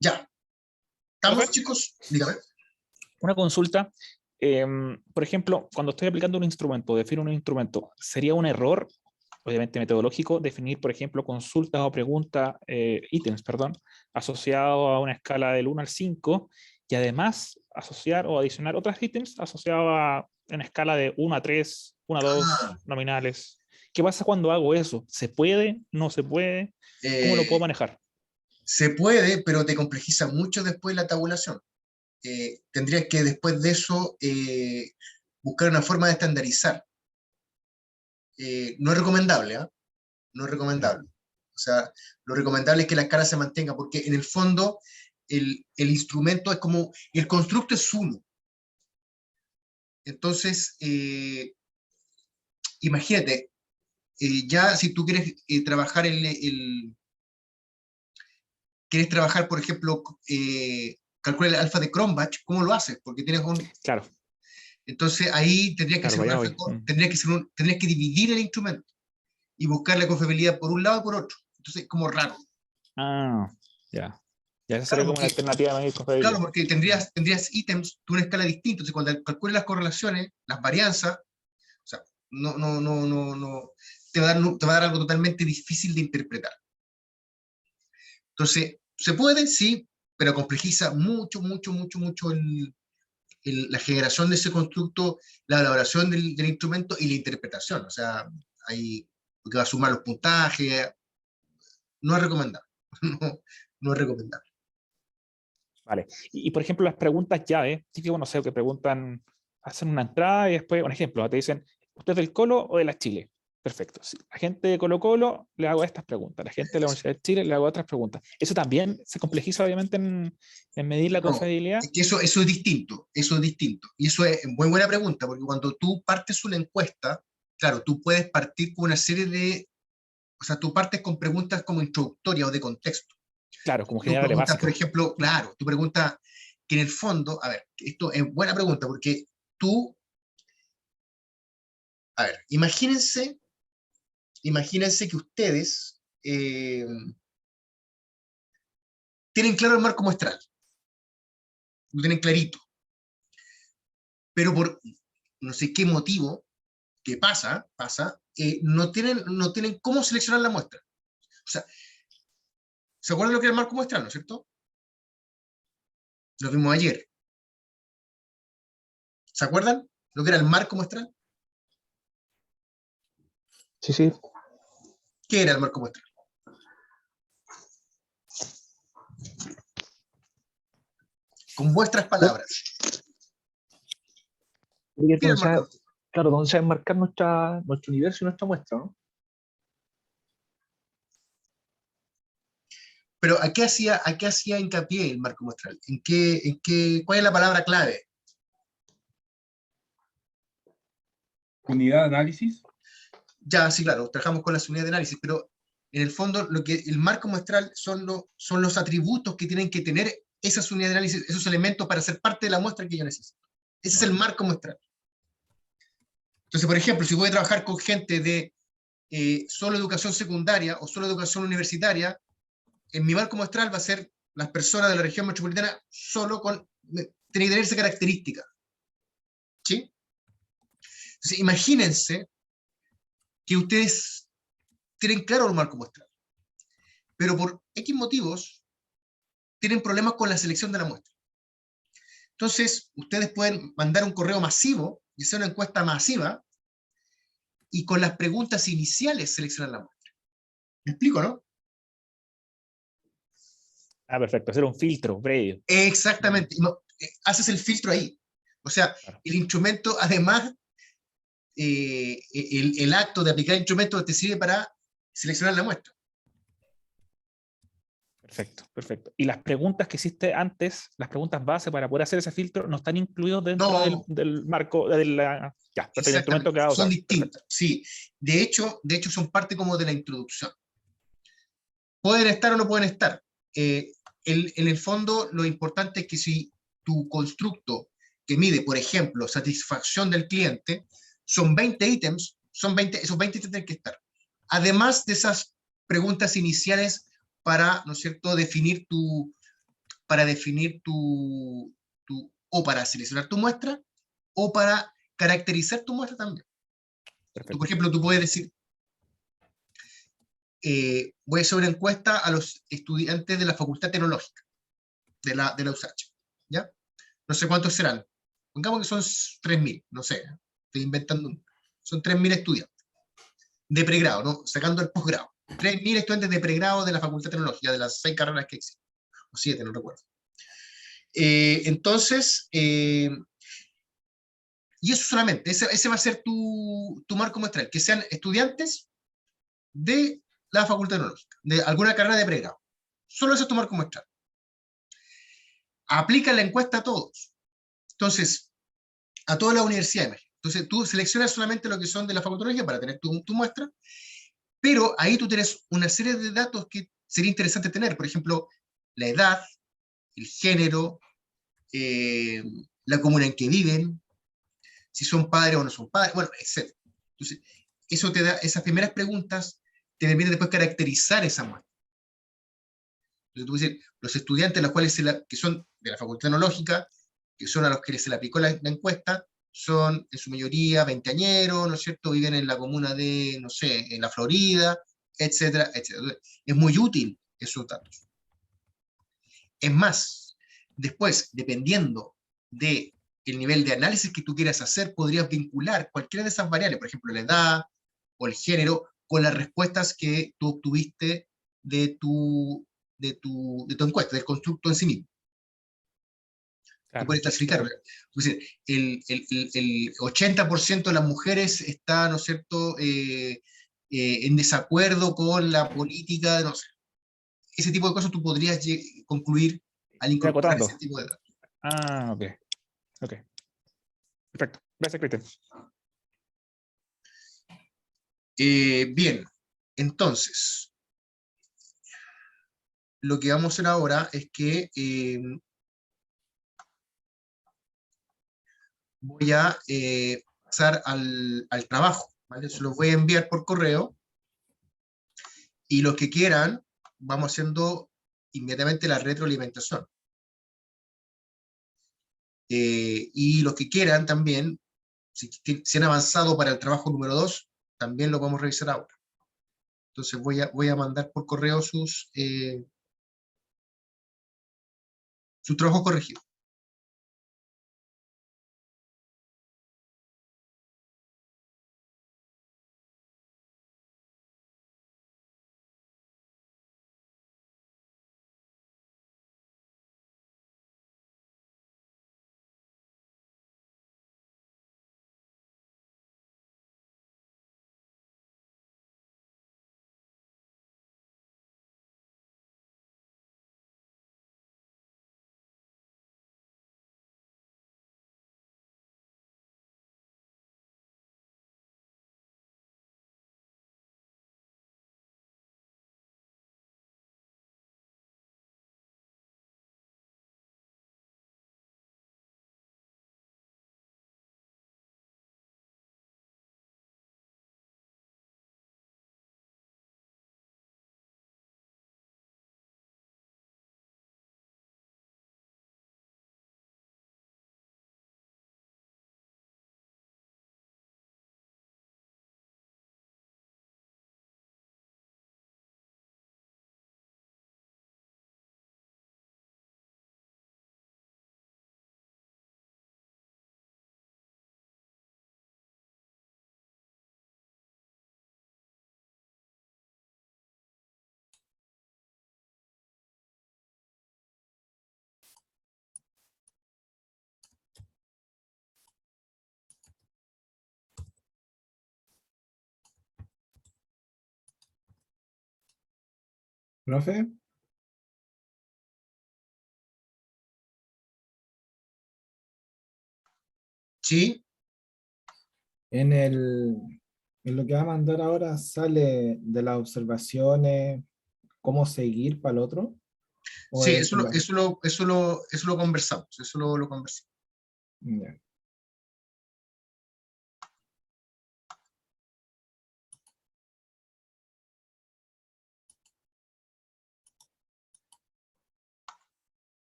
Ya. ¿Estamos, Profe, chicos? Dígame. una consulta. Por ejemplo, cuando estoy aplicando un instrumento, defino un instrumento, ¿sería un error, obviamente metodológico, definir, por ejemplo, consultas o preguntas, ítems, perdón, asociados a una escala del 1 al 5, y además asociar o adicionar otros ítems asociados a una escala de 1 a 3, 1 a 2, Ah, nominales? ¿Qué pasa cuando hago eso? ¿Se puede? ¿No se puede? ¿Cómo lo puedo manejar? se puede, pero te complejiza mucho después la tabulación. Tendrías que después de eso buscar una forma de estandarizar. No es recomendable, ¿ah? No es Ya. recomendable. O sea, lo recomendable es que la escala se mantenga, porque en el fondo el instrumento es como, el constructo es uno. Entonces, imagínate, ya si tú quieres trabajar quieres trabajar, por ejemplo, calcular el alfa de Cronbach, ¿cómo lo haces? Porque tienes un... Claro, Entonces ahí tendrías que claro, hacer un vaya alfa, voy. tendrías que dividir el instrumento y buscar la confiabilidad por un lado y por otro. Entonces es como raro. Ah, ya. Ya esa Claro, sería como una porque, alternativa de medir claro, confiabilidad. porque tendrías ítems de una escala distinta. Entonces cuando calcules las correlaciones, las varianzas, o sea, no, te va a dar algo totalmente difícil de interpretar. Entonces, se puede, sí, pero complejiza mucho la generación de ese constructo, la elaboración del instrumento y la interpretación. O sea, hay que va a sumar los puntajes. No es recomendable. No, no es recomendable. Vale. Por ejemplo, las preguntas llave, típico, no sé, que preguntan, hacen una entrada y después, un ejemplo, te dicen, ¿usted es del Colo o de la Chile? Perfecto. Si la gente de Colo Colo le hago estas preguntas, la gente de la Universidad de Chile le hago otras preguntas. Eso también se complejiza, obviamente, en medir la No, confiabilidad. es que eso es distinto, eso es distinto. Y eso es muy buena pregunta, porque cuando tú partes una encuesta, claro, tú puedes partir con una serie de, o sea, tú partes con preguntas como introductorias o de contexto. Claro, como Tú generales preguntas, por básicas. ejemplo, claro, tú preguntas que en el fondo, a ver, esto es buena pregunta, porque tú, a ver, imagínense que ustedes tienen claro el marco muestral, lo tienen clarito, pero por no sé qué motivo, que pasa, no tienen cómo seleccionar la muestra. O sea, ¿se acuerdan lo que era el marco muestral, no es cierto? Lo vimos ayer. ¿Se acuerdan lo que era el marco muestral? Sí, sí. ¿Qué era el marco muestral? Con vuestras palabras. Tiene que ver ¿Qué era el con marco muestral? claro, donde se va a enmarcar nuestro universo y nuestra muestra, ¿no? Pero ¿a qué hacía hincapié el marco muestral? ¿Cuál es la palabra clave? Unidad de análisis. Ya, sí, claro, trabajamos con las unidades de análisis, pero en el fondo lo que el marco muestral son los atributos que tienen que tener esas unidades de análisis, esos elementos para ser parte de la muestra que yo necesito. Ese es el marco muestral. Entonces, por ejemplo, si voy a trabajar con gente de solo educación secundaria o solo educación universitaria, en mi marco muestral va a ser las personas de la región metropolitana solo tiene que tener esa característica. ¿Sí? Entonces, imagínense que ustedes tienen claro el marco muestral, pero por X motivos tienen problemas con la selección de la muestra. Entonces, ustedes pueden mandar un correo masivo y hacer una encuesta masiva y con las preguntas iniciales seleccionar la muestra. ¿Me explico, no? Ah, perfecto. Hacer un filtro previo. Exactamente. No, haces el filtro ahí. O sea, Claro. el instrumento, además, el acto de aplicar el instrumento te sirve para seleccionar la muestra. Perfecto, perfecto. Y las preguntas que hiciste antes, las preguntas base para poder hacer ese filtro, no están incluidos dentro No, del marco, de la, ya, perfecto, el instrumento exactamente. que va a Son usar. Perfecto. distintas, sí. De hecho, son parte como de la introducción. Pueden estar o no pueden estar. En el fondo, lo importante es que si tu constructo que mide, por ejemplo, satisfacción del cliente, son 20 ítems, esos 20 ítems tienen que estar. Además de esas preguntas iniciales para, ¿no es cierto?, o para seleccionar tu muestra, o para caracterizar tu muestra también. Tú, por ejemplo, tú puedes decir, voy a hacer una encuesta a los estudiantes de la Facultad Tecnológica, de la USACH, ¿ya? No sé cuántos serán. Pongamos que son 3.000, no sé, estoy inventando. Son 3.000 estudiantes de pregrado, ¿no? Sacando el posgrado. 3.000 estudiantes de pregrado de la Facultad Tecnológica, de las 6 carreras que existen. O 7, no recuerdo. Entonces, y eso solamente, ese va a ser tu marco muestral, que sean estudiantes de la Facultad Tecnológica, de alguna carrera de pregrado. Solo ese es tu marco muestral. Aplica la encuesta a todos. Entonces, a todas las universidades. Entonces, tú seleccionas solamente lo que son de la Facultad Tecnológica para tener tu muestra, pero ahí tú tienes una serie de datos que sería interesante tener. Por ejemplo, la edad, el género, la comuna en que viven, si son padres o no son padres, bueno, etc. Entonces, eso te da, esas primeras preguntas te permiten después caracterizar esa muestra. Entonces, tú dices, los estudiantes los cuales que son de la Facultad Tecnológica, que son a los que se le aplicó la encuesta, son en su mayoría veinteañeros, ¿no es cierto? Viven en la comuna de, no sé, en la Florida, etcétera, etcétera. Entonces, es muy útil esos datos. Es más, después, dependiendo del nivel de análisis que tú quieras hacer, podrías vincular cualquiera de esas variables, por ejemplo, la edad o el género, con las respuestas que tú obtuviste de tu encuesta, del constructo en sí mismo. Tú Claro, puedes clasificar. Es decir, el 80% de las mujeres está, ¿no es cierto?, en desacuerdo con la política, no sé. Ese tipo de cosas tú podrías concluir al Estoy incorporar acotando. ese tipo de datos. Ah, ok. Ok. Perfecto. Gracias, Cristian. Bien, entonces, lo que vamos a hacer ahora es que voy a pasar al trabajo, ¿vale? Se los voy a enviar por correo, y los que quieran, vamos haciendo inmediatamente la retroalimentación. Y los que quieran también, si han avanzado para el trabajo número 2, también lo vamos a revisar ahora. Entonces voy a mandar por correo sus trabajos corregidos. ¿Profe? ¿Sí? En lo que va a mandar ahora sale de las observaciones cómo seguir para el otro. ¿O Sí, es eso lo conversamos, eso lo conversamos. Ya.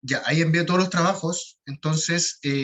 Ya, ahí envié todos los trabajos, entonces